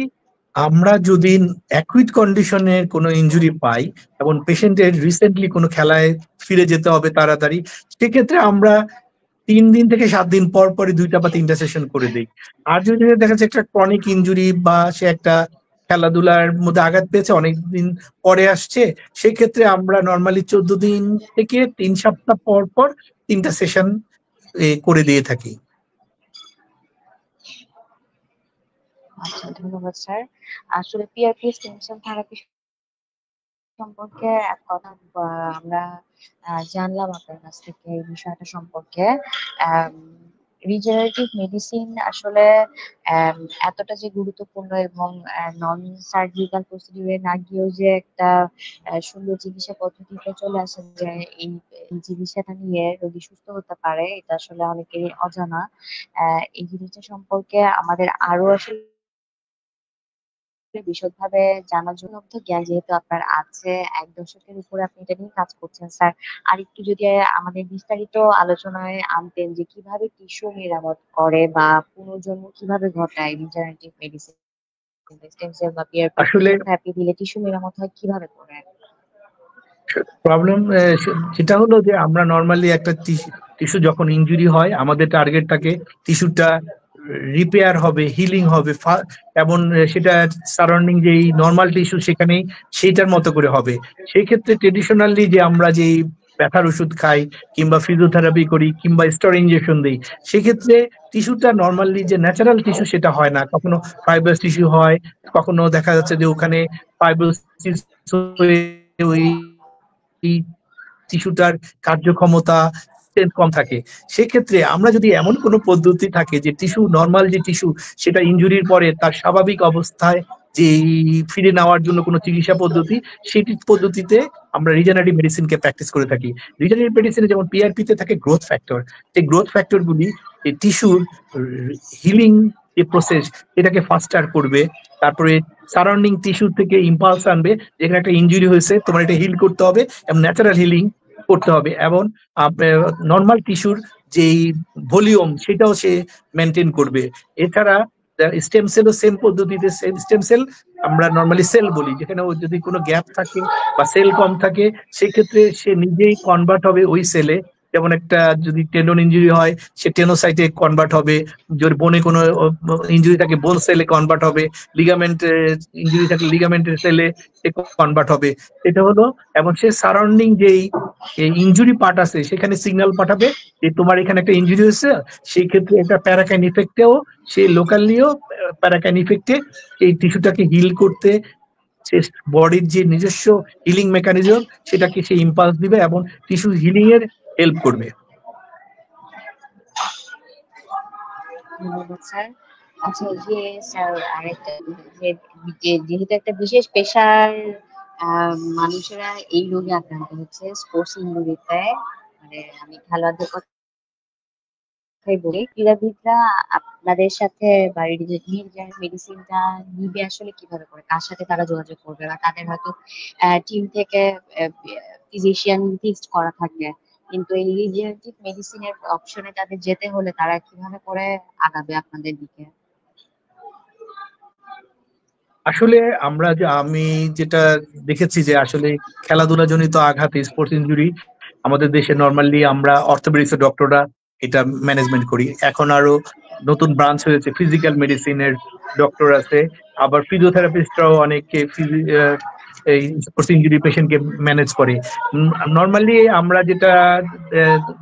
আমরা যদি অ্যাকুইট কন্ডিশনের কোনো ইনজুরি পাই এবং পেশেন্টের রিসেন্টলি কোনো খেলায় ফিরে যেতে হবে তাড়াতাড়ি, সেক্ষেত্রে আমরা 3 দিন থেকে 7 দিন পর পরই 2টা বা 3টা সেশন করে দিই। আর যদি দেখা যাচ্ছে একটা ক্রনিক ইনজুরি বা সে একটা খেলাধুলার মধ্যে আঘাত পেয়েছে অনেকদিন পরে আসছে, সেক্ষেত্রে আমরা নর্মালি 14 দিন থেকে 3 সপ্তাহ পর পর 3টা সেশন করে দিয়ে থাকি। আচ্ছা, ধন্যবাদ স্যার। আসলে পিআরপি স্টেম সেল থেরাপি সম্পর্কে এক কথা আমরা জানলাম আপনার কাছ থেকে এই বিষয়টা সম্পর্কে। রিজেনারেটিভ মেডিসিন আসলে এতটা যে গুরুত্বপূর্ণ এবং নন সার্জিক্যাল প্রসিডিউরে না গিয়েও যে একটা সুন্দর চিকিৎসা পদ্ধতিতে চলে আসে যে এই এই চিকিৎসাটা নিয়ে রোগী সুস্থ হতে পারে, এটা আসলে অনেকেরই অজানা। এই জিনিসটা সম্পর্কে আমাদের আরো আসলে বিশদভাবে জানার জন্য জ্ঞান যেহেতু আপনার আছে, 1 দশকের উপরে আপনি এটা নিয়ে কাজ করছেন স্যার, আর একটু যদি আমাদের বিস্তারিত আলোচনায় আনতেন যে কিভাবে টিস্যু মেরামত করে বা পুনর্জন্ম কিভাবে ঘটায় রিজেনারেটিভ মেডিসিন, স্টেম সেল বা পিআরপি আসলে থেরাপি দিলে টিস্যু মেরামত হয় কিভাবে করে? প্রবলেম যেটা হলো যে আমরা নর্মালি একটা টিস্যু যখন ইনজুরি হয় আমাদের টার্গেট থাকে টিস্যুটা রিপেয়ার হবে, হিলিং হবে এবং সেটা সারাউন্ডিং যেই নর্মাল টিস্যু সেখানেই সেইটার মতো করে হবে। সেই ক্ষেত্রে ট্রেডিশনালি যে আমরা যেই ব্যথার ওষুধ খাই কিংবা ফিজিওথেরাপি করি কিংবা স্টেরয়েড ইনজেকশন দিই, সেক্ষেত্রে টিস্যুটা নর্মালি যে ন্যাচারাল টিস্যু সেটা হয় না, কখনো ফাইব্রাস টিস্যু হয়, কখনো দেখা যাচ্ছে যে ওখানে ফাইব্রোসিস হয়ে ওই টিস্যুটার কার্যক্ষমতা কম থাকে। সেক্ষেত্রে আমরা যদি এমন কোনো পদ্ধতি থাকে যে টিস্যু নর্মাল যে টিস্যু সেটা ইনজুরির পরে তার স্বাভাবিক অবস্থায় যে ফিরে নেওয়ার জন্য কোনো চিকিৎসা পদ্ধতি, সেটি পদ্ধতিতে আমরা রিজেনারেটিভ মেডিসিনকে প্র্যাকটিস করে থাকি। রিজেনারেটিভ মেডিসিনে যেমন পিআরপিতে থাকে গ্রোথ ফ্যাক্টর, এই গ্রোথ ফ্যাক্টরগুলি এই টিস্যুর হিলিং যে প্রসেস এটাকে ফাস্টার করবে, তারপরে সারাউন্ডিং টিস্যু থেকে ইম্পালস আনবে, যেখানে একটা ইনজুরি হয়েছে তোমার এটা হিল করতে হবে এবং ন্যাচারাল হিলিং করতে হবে, এবং নর্মাল টিস্যুর যেই ভলিউম সেটাও সে মেনটেন করবে। এছাড়া স্টেম সেলও সেম পদ্ধতিতে, স্টেম সেল আমরা নর্মালি সেল বলি, যেখানে যদি কোনো গ্যাপ থাকে বা সেল কম থাকে সেক্ষেত্রে সে নিজেই কনভার্ট হবে ওই সেলে। যেমন একটা যদি টেন্ডন ইনজুরি হয় সে টেনোসাইটে কনভার্ট হবে, যদি বোনে কোনো ইনজুরি থাকে বোন সেলে কনভার্ট হবে, লিগামেন্ট ইনজুরি থাকলে লিগামেন্টের সেলে সে কনভার্ট হবে। এটা হলো, এবং সে সারাউন্ডিং যেই ইনজুরি পার্ট আছে সেখানে সিগন্যাল পাঠাবে যে তোমার এখানে একটা ইনজুরি হয়েছে। সেই ক্ষেত্রে এটা প্যারাকাইন ইফেক্টেও সে লোকালিও প্যারাকাইন ইফেক্টে এই টিস্যুটাকে হিল করতে সে বডির যে নিজস্ব হিলিং মেকানিজম সেটাকে সে ইম্পালস দিবে এবং টিস্যু হিলিং এর হেল্প করবে। ধন্যবাদ স্যার। আচ্ছা, এই যে স্যার আরেকটা যেহেতু একটা বিশেষ পেশার মানুষেরা এই রোগে আক্রান্ত হচ্ছে স্পোর্টস ইনজুরিতে, মানে আমি খেলোয়াড়দের কথাই বলি, ক্রীড়াবিদরা আপনাদের সাথে বা মেডিসিনটা নিবে আসলে কিভাবে করে, কার সাথে তারা যোগাযোগ করবে, বা তাদের হয়তো টিম থেকে ফিজিশিয়ান ফিক্সড করা থাকে, কিন্তু এই রিজেনারেটিভ মেডিসিনের অপশনে তাদের যেতে হলে তারা কিভাবে করে আগাবে আপনাদের দিকে? আসলে আমি যেটা দেখেছি যে আসলে খেলাধুলা জনিত আঘাত, স্পোর্টস ইনজুরি আমাদের দেশে নর্মালি আমরা অর্থোপেডিক্স ডক্টররা এটা ম্যানেজমেন্ট করি। এখন আরো নতুন ব্রাঞ্চ হয়েছে, ফিজিক্যাল মেডিসিনের ডক্টর আছে, আবার ফিজিওথেরাপিস্টরাও অনেকে এই স্পোর্টস ইনজুরি পেশেন্টকে ম্যানেজ করে। নর্মালি আমরা যেটা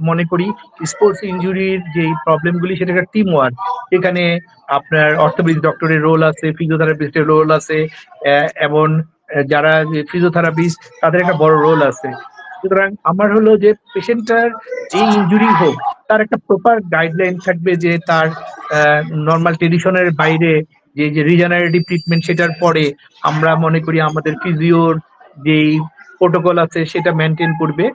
মনে করি, স্পোর্টস ইনজুরির যে প্রবলেমগুলি সেটা একটা টিম ওয়ার্ক। সেখানে আপনার অর্থোপেডিক্স ডক্টরের রোল আছে, ফিজিওথেরাপিস্টের রোল আছে, এবং যারা ফিজিওথেরাপিস্ট তাদের একটা বড় রোল আছে। সুতরাং আমার হলো যে পেশেন্টটার যে ইনজুরি হোক, তার একটা প্রপার গাইডলাইন থাকবে যে তার নর্মাল ট্রেডিশনের বাইরে যে রিজেনারেটিভ ট্রিটমেন্ট, সেটার পরে আমরা মনে করি আমাদের ফিজিওর যেই প্রোটোকল আছে সেটা মেনটেন করবে।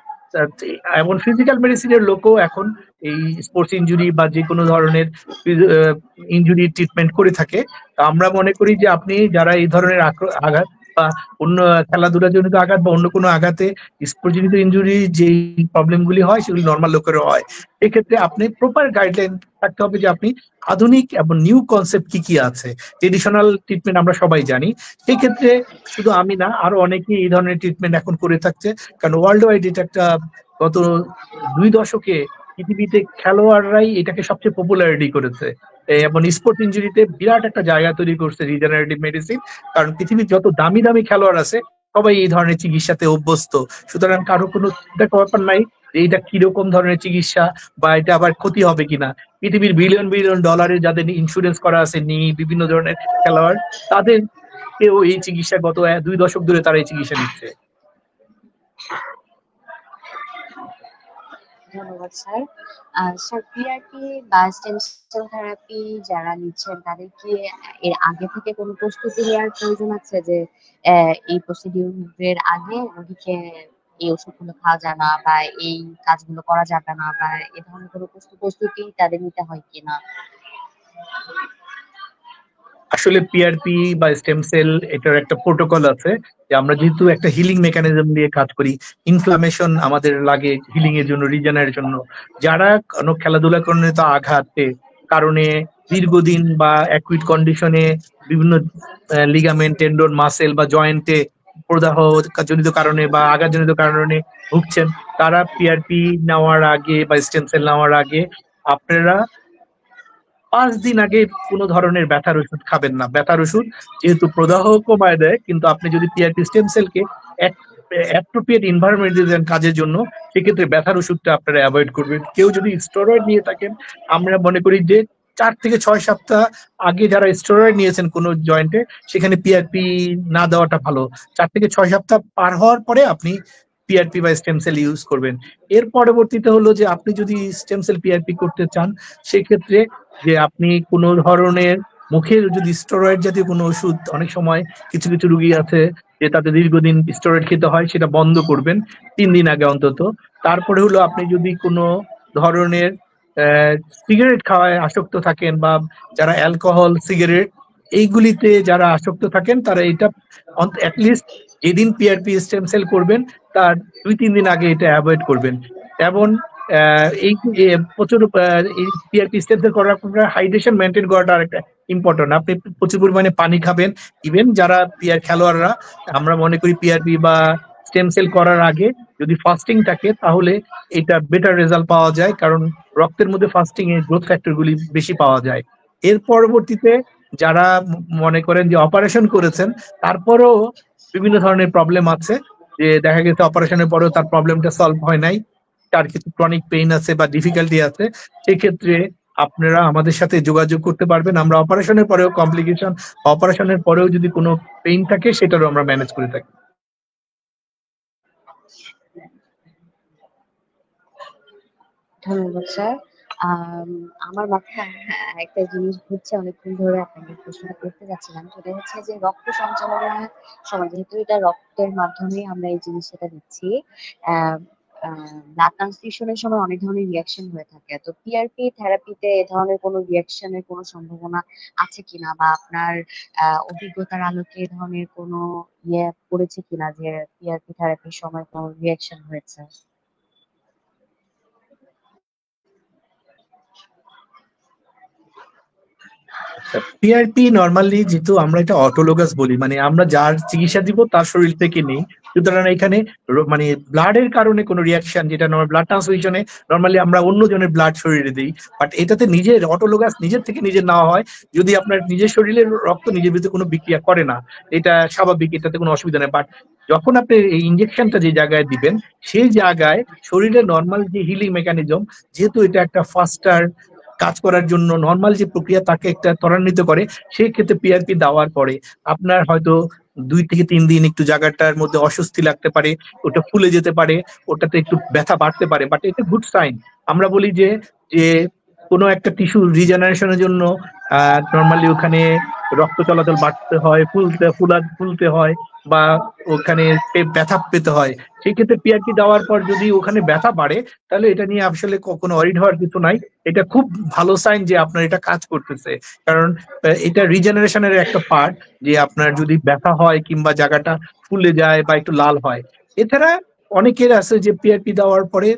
এমন ফিজিক্যাল মেডিসিনের লোকও এখন এই স্পোর্টস ইনজুরি বা যে কোনো ধরনের ইনজুরি ট্রিটমেন্ট করে থাকে। তো আমরা মনে করি যে আপনি যারা এই ধরনের আঘাত বা অন্য খেলাধুলা জনিত আঘাত বা অন্য কোনো আঘাতে স্পোর্টস জনিত ইনজুরি যে প্রবলেম গুলি হয় সেগুলি নর্মাল লোকেরও হয়, এক্ষেত্রে আপনি প্রপার গাইডলাইন থাকতে হবে যে আপনি আধুনিক এবং নিউ কনসেপ্ট কি কি আছে। ট্রেডিশনাল ট্রিটমেন্ট আমরা সবাই জানি, সেই ক্ষেত্রে শুধু আমি না, আরো অনেকেই এই ধরনের ট্রিটমেন্ট এখন করে থাকছে। কারণ ওয়ার্ল্ড ওয়াইড এটা একটা গত 2 দশকে পৃথিবীতে খেলোয়াড়রাই এটাকে সবচেয়ে পপুলারিটি করেছে, এবং স্পোর্টস ইনজুরিতে বিরাট একটা জায়গা তৈরি করছে রিজেনারেটিভ মেডিসিন। কারণ পৃথিবীর যত দামি দামি খেলোয়াড় আছে সবাই এই ধরনের চিকিৎসাতে অভ্যস্ত। সুতরাং কারো কোনো চিন্তা ব্যাপার নাই যে এটা কিরকম ধরনের চিকিৎসা বা এটা আবার ক্ষতি হবে কিনা। পৃথিবীর বিলিয়ন বিলিয়ন ডলারের যাদের ইন্স্যুরেন্স করা আছে, বিভিন্ন ধরনের খেলোয়াড়, তাদের কেউ এই চিকিৎসা গত 2 দশক ধরে তারা এই চিকিৎসা নিচ্ছে। ধন্যবাদ স্যার। স্যার, পিআরপি বা স্টেম সেল থেরাপি যারা নিচ্ছেন তাদের কি এর আগে থেকে কোনো প্রস্তুতি নেওয়ার প্রয়োজন আছে যে এই প্রসিডিউরের আগে রোগীকে এই ওষুধগুলো খাওয়া যায় না বা এই কাজগুলো করা যাবে না, বা এ ধরনের কোনো প্রস্তুতি তাদের নিতে হয় কিনা? আসলে পিআরপি বা স্টেম সেল এটার একটা প্রোটোকল আছে, যে আমরা যেহেতু একটা হিলিং মেকানিজম দিয়ে কাজ করি, ইনফ্লামেশন আমাদের লাগে হিলিং এর জন্য, রিজেনারের জন্য। যারা কোনো খেলাধুলা জনিত আঘাতে কারণে দীর্ঘদিন বা অ্যাকুইট কন্ডিশনে বিভিন্ন লিগামেন্ট, টেন্ডন, মাসেল বা জয়েন্টে প্রদাহ জনিত কারণে বা আঘাতজনিত কারণে ভুগছেন, তারা পিআরপি নেওয়ার আগে বা স্টেম সেল নেওয়ার আগে আপনারা 5 দিন আগে কোনো ধরনের ব্যথার ওষুধ খাবেন না। ব্যথার ওষুধ যেহেতু প্রদাহ কমায় দেয়, কিন্তু আপনি যদি পিআরপি স্টেম সেলকে অ্যাপ্রোপ্রিয়েট এনভায়রনমেন্ট দেন কাজের জন্য, সেক্ষেত্রে ব্যথার ওষুধটা আপনারা অ্যাভয়েড করবেন। কেউ যদি স্টেরয়েড নিয়ে থাকেন, আমরা মনে করি যে 4 থেকে 6 সপ্তাহ আগে যারা স্টেরয়েড নিয়েছেন কোনো জয়েন্টে, সেখানে পিআরপি না দেওয়াটা ভালো। 4 থেকে 6 সপ্তাহ পার হওয়ার পরে আপনি পিআরপি বা স্টেম সেল ইউজ করবেন। এর পরবর্তীতে হলো যে আপনি যদি স্টেম সেল পিআরপি করতে চান, সেক্ষেত্রে যে আপনি কোনো ধরনের মুখের যদি স্টেরয়েড জাতীয় কোনো ওষুধ, অনেক সময় কিছু কিছু রুগী আছে যে তাদের দীর্ঘদিন স্টেরয়েড খেতে হয়, সেটা বন্ধ করবেন 3 দিন আগে অন্তত। তারপরে হলো আপনি যদি কোনো ধরনের সিগারেট খাওয়ায় আসক্ত থাকেন, বা যারা অ্যালকোহল, সিগারেট এইগুলিতে যারা আসক্ত থাকেন, তারা এটা অ্যাটলিস্ট যেদিন পিআরপি স্টেম সেল করবেন তার 2-3 দিন আগে এটা অ্যাভয়েড করবেন। এবং এই প্রচুর পিআরপি স্টেম সেল করার পর হাইড্রেশন মেনটেন করাটা আরেকটা ইম্পর্টেন্ট। আপনি প্রচুর পরিমাণে পানি খাবেন। ইভেন যারা খেলোয়াড়রা, আমরা মনে করি পিআরপি বা স্টেম সেল করার আগে যদি ফাস্টিং থাকে, তাহলে এটা বেটার রেজাল্ট পাওয়া যায়, কারণ রক্তের মধ্যে ফাস্টিং এর গ্রোথ ফ্যাক্টর গুলি বেশি পাওয়া যায়। এর পরবর্তীতে যারা মনে করেন যে অপারেশন করেছেন, তারপরেও বিভিন্ন ধরনের প্রবলেম আছে, যে দেখা গেছে অপারেশনের পরেও তার প্রবলেমটা সলভ হয় নাই, তার কিছু ক্রনিক পেইন আছে বা ডিফিকাল্টি আছে, সেক্ষেত্রে আপনারা আমাদের সাথে যোগাযোগ করতে পারবেন। আমরা অপারেশনের পরেও কমপ্লিকেশন, অপারেশনের পরেও যদি কোনো পেইন থাকে, সেটারও আমরা ম্যানেজ করে থাকি। ধন্যবাদ স্যার। আম আমার মাথায় একটা জিনিস ঘুরছে অনেকক্ষণ ধরে, আপনাকে প্রশ্নটা করতে যাচ্ছিলাম। সেটা হচ্ছে যে রক্ত সঞ্চালনের সময় যেহেতু এটা রক্তের মাধ্যমে আমরা এই জিনিসটা দিচ্ছি, আ আ ব্লাড ট্রান্সফিউশন এর সময় অনেক ধরনের রিঅ্যাকশন হয়ে থাকে। তো পিআরপি থেরাপিতে এ ধরনের কোনো রিঅ্যাকশন এর কোনো সম্ভাবনা আছে কিনা? বা আপনার অভিজ্ঞতার আলোকে এ ধরনের কোনো পড়েছে কিনা যে পিআরপি থেরাপির সময় কোনো রিঅ্যাকশন হয়েছে? আচ্ছা, পিআরপি নরমালি যেহেতু আমরা এটা অটোলোগাস বলি, মানে আমরা যার চিকিৎসা দিব তার শরীর থেকে নেই, সুতরাং এখানে মানে ব্লাডের কারণে কোনো রিয়াকশন, যেটা ব্লাড ট্রান্সফিউশনে নরমালি আমরা অন্য জনের ব্লাড শরীরে দিই, বাট এটাতে নিজের অটোলোগাস নিজের থেকে নিজের নেওয়া হয়। যদি আপনার নিজের শরীরের রক্ত নিজের ভিতরে কোনো বিক্রিয়া করে না, এটা স্বাভাবিক, এটাতে কোনো অসুবিধা নেই। বাট যখন আপনি এই ইনজেকশনটা যে জায়গায় দিবেন, সেই জায়গায় শরীরের নর্মাল যে হিলিং মেকানিজম, যেহেতু এটা একটা ফাস্টার কাজ করার জন্য নর্মাল যে প্রক্রিয়া তাকে একটা ত্বরান্বিত করে, সেই ক্ষেত্রে পিআরপি দেওয়ার পরে আপনার হয়তো 2 থেকে 3 দিন একটু জায়গাটার মধ্যে অস্বস্তি লাগতে পারে, ওটা ফুলে যেতে পারে, ওটাতে একটু ব্যথা বাড়তে পারে, বাট এটা গুড সাইন। আমরা বলি যে যে কোনো একটা টিস্যু রিজেনারেশনের জন্য নর্মালি ওখানে রক্ত চলাচল বাড়তে হয়, ফুলতে হয়, বা ওখানে ব্যথা পেতে হয়। সেই ক্ষেত্রে পিআরপি দেওয়ার পর যদি ওখানে ব্যথা বাড়ে, তাহলে এটা নিয়ে আসলে কোনো অরিড হওয়ার কিছু নাই। এটা খুব ভালো সাইন যে আপনার এটা কাজ করতেছে, কারণ এটা রিজেনারেশনের একটা পার্ট, যে আপনার যদি ব্যথা হয় কিংবা জায়গাটা ফুলে যায় বা একটু লাল হয়। এছাড়া অনেকের আছে যে পিআরপি দেওয়ার পরে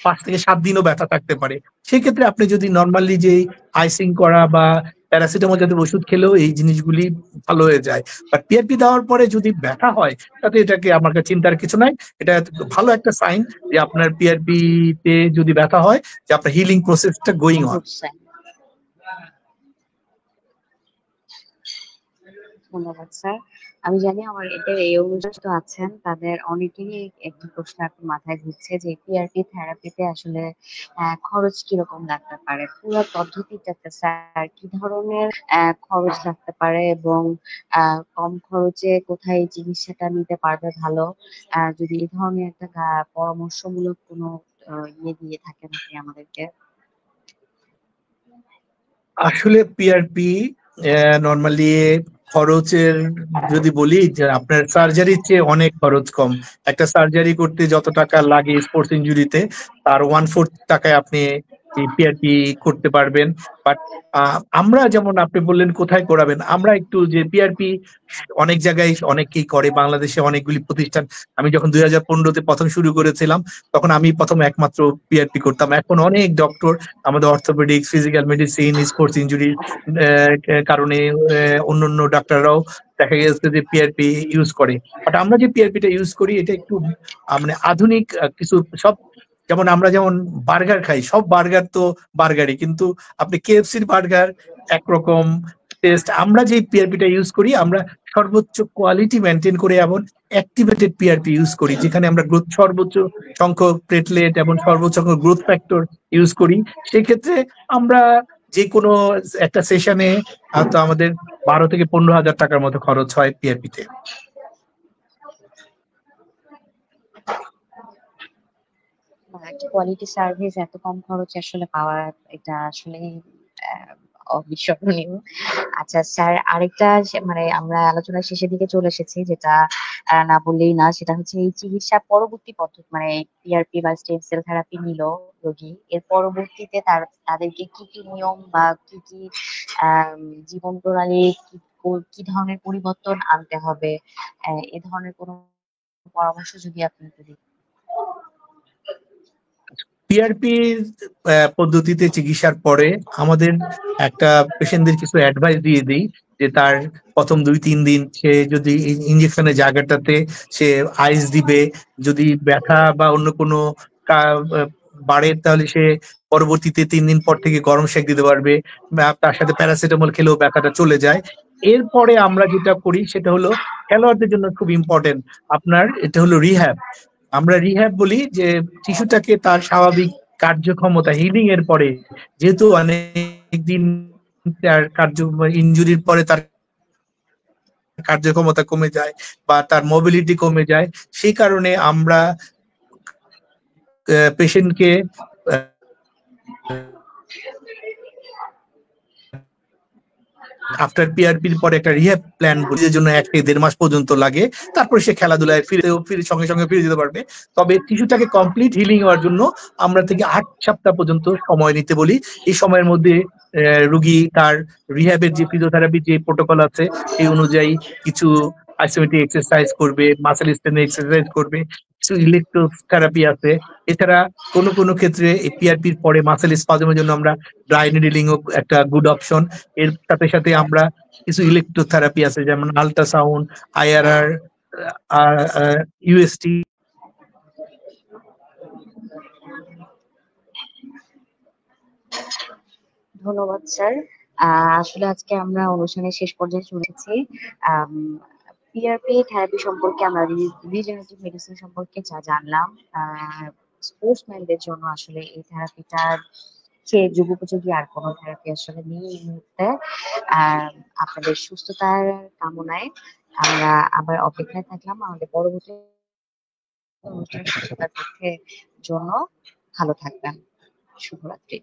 5 থেকে 7 দিনও ব্যথা থাকতে পারে। সেক্ষেত্রে আপনি যদি নর্মালি যে আইসিং করা বা প্যারাসিটামল জাতীয় ওষুধ খেলেও এই জিনিসগুলি ভালো হয়ে যায়। বাট পিআরপি দেওয়ার পরে যদি ব্যথা হয়, তাতে এটাকে আমার কাছে চিন্তার কিছু নাই। এটা ভালো একটা সাইন যে আপনার পিআরপি তে যদি ব্যথা হয়, যে আপনার হিলিং প্রসেসটা গোয়িং অন। Good sign. ধন্যবাদ স্যার। আমি জানি আমার এদের এই অনুযায়ী তো আছেন, তাদের অনেকেরই একটা প্রশ্ন এখন মাথায় ঘুরছে যে পিআরপি থেরাপিতে আসলে খরচ কিরকম লাগতে পারে? পুরো পদ্ধতিটাতে স্যার কি ধরনের খরচ লাগতে পারে এবং কম খরচে কোথায় এই চিকিৎসাটা নিতে পারবে ভালো? যদি এই ধরনের একটা পরামর্শমূলক কোনো দিয়ে থাকেন আপনি আমাদেরকে। আসলে পিআরপি নরমালি খরচের যদি বলি, যে আপনার সার্জারির চেয়ে অনেক খরচ কম। একটা সার্জারি করতে যত টাকা লাগে স্পোর্টস ইনজুরিতে, তার 1/4 টাকায় আপনি পিআরপি করতে পারবেন। বাট আমরা যেমন আপনি বললেন কোথায় করাবেন, আমরা একটু যে পিআরপি অনেক জায়গায় অনেকেই করে, বাংলাদেশে অনেকগুলি প্রতিষ্ঠান। আমি যখন 2015-তে প্রথম শুরু করেছিলাম, তখন আমি প্রথম একমাত্র পিআরপি করতাম। এখন অনেক ডক্টর আমাদের অর্থোপেডিক্স, ফিজিক্যাল মেডিসিন, স্পোর্টস ইনজুরির কারণে অন্যান্য ডাক্তাররাও দেখা গেছে যে পিআরপি ইউজ করে। বাট আমরা যে পিআরপিটা ইউজ করি, এটা একটু মানে আধুনিক কিছু। সব যেমন আমরা যেমন বার্গার খাই, সব বার্গার তো বার্গারই, কিন্তু আপনি কেএফসির বার্গার একরকম টেস্ট। আমরা যে পিআরপিটা ইউজ করি, আমরা সর্বোচ্চ কোয়ালিটি মেনটেন করে এমন অ্যাক্টিভেটেড পিআরপি ইউজ করি, যেখানে আমরা সর্বোচ্চ সংখ্যক প্লেটলেট এবং সর্বোচ্চ সংখ্যক গ্রোথ ফ্যাক্টর ইউজ করি। সেক্ষেত্রে আমরা যে কোনো একটা সেশনে হয়তো আমাদের 12 থেকে 15 হাজার টাকার মতো খরচ হয় পিআরপিতে। একটা কোয়ালিটি সার্ভিস এত কম খরচে আসলে পাওয়া, এটা আসলে অবিস্মরণীয়। আচ্ছা স্যার, আরেকটা মানে আমরা আলোচনার শেষের দিকে চলে এসেছি, যেটা না বললেই না, সেটা হচ্ছে এই চিকিৎসা পরবর্তী পদ্ধতি, মানে পিআরপি বা স্টেম সেল থেরাপি নিল রোগী, এর পরবর্তীতে তাদেরকে কি কি নিয়ম বা কি কি জীবন প্রণালী, কি ধরনের পরিবর্তন আনতে হবে, এ ধরনের কোনো পরামর্শ যদি আপনি একটু দিতেন। পিআরপি পদ্ধতিতে চিকিৎসার পরে আমাদের একটা পেশেন্টদের কিছু অ্যাডভাইস দিয়ে দিই, যে তার প্রথম 2-3 দিন সে যদি ইঞ্জেকশনের জায়গাটাতে সে আইস দিবে। যদি ব্যথা বা অন্য কোনো বাড়ে, তাহলে সে পরবর্তীতে 3 দিন পর থেকে গরম সেক দিতে পারবে, তার সাথে প্যারাসিটামল খেলেও ব্যথাটা চলে যায়। এরপরে আমরা যেটা করি সেটা হলো খেলোয়াড়দের জন্য খুব ইম্পর্টেন্ট, আপনার এটা হলো রিহ্যাব। আমরা রিহ্যাব বলি যে টিস্যুটাকে তার স্বাভাবিক কার্যক্ষমতা, হিলিং এর পরে, যেহেতু অনেকদিন তার ইনজুরির পরে তার কার্যক্ষমতা কমে যায় বা তার মোবিলিটি কমে যায়, সেই কারণে আমরা পেশেন্টকে আফটার পিআরপির পরে একটা রিহ্যাব প্ল্যান বুঝে জন্য 1 থেকে 1.5 মাস পর্যন্ত লাগে, তারপরে সে খেলাধুলায় সঙ্গে সঙ্গে ফিরে যেতে পারবে। তবে টিস্যুটাকে কমপ্লিট হিলিং হওয়ার জন্য আমরা থেকে 8 সপ্তাহ পর্যন্ত সময় নিতে বলি। এই সময়ের মধ্যে রোগী তার রিহ্যাবের যে ফিজিওথেরাপি যে প্রোটোকল আছে এই অনুযায়ী কিছু আইসোমেট্রিক এক্সারসাইজ করবে, মাসেল স্ট্রেন এক্সারসাইজ করবে, কিছু ইলেকট্রোথেরাপি আছে। এছাড়া কোনো ক্ষেত্রে এই পিআরপির পরে মাসেল স্পাজমের জন্য আমরা ড্রাই নিডলিং একটা গুড অপশন। এর সাথে সাথে আমরা কিছু ইলেকট্রোথেরাপি আছে যেমন আল্ট্রাসাউন্ড, আইআরআর, ইউএসটি। ধন্যবাদ স্যার। আসলে আজকে আমরা অনুষ্ঠানের শেষ পর্যায়ে চলে এসেছি। পিআরপি থেরাপি সম্পর্কে আমরা রিজেনারেটিভ মেডিসিন সম্পর্কে যা জানলাম, স্পোর্টসম্যানদের জন্য আসলে এই থেরাপিটার চেয়ে যুগোপযোগী আর কোনো থেরাপি আসলে নেই এই মুহূর্তে। আপনাদের সুস্থতার কামনায় আমরা আবার অপেক্ষায় থাকলাম আমাদের পরবর্তী অনুষ্ঠানের সুস্থতার পক্ষে জন্য। ভালো থাকবেন। শুভরাত্রি।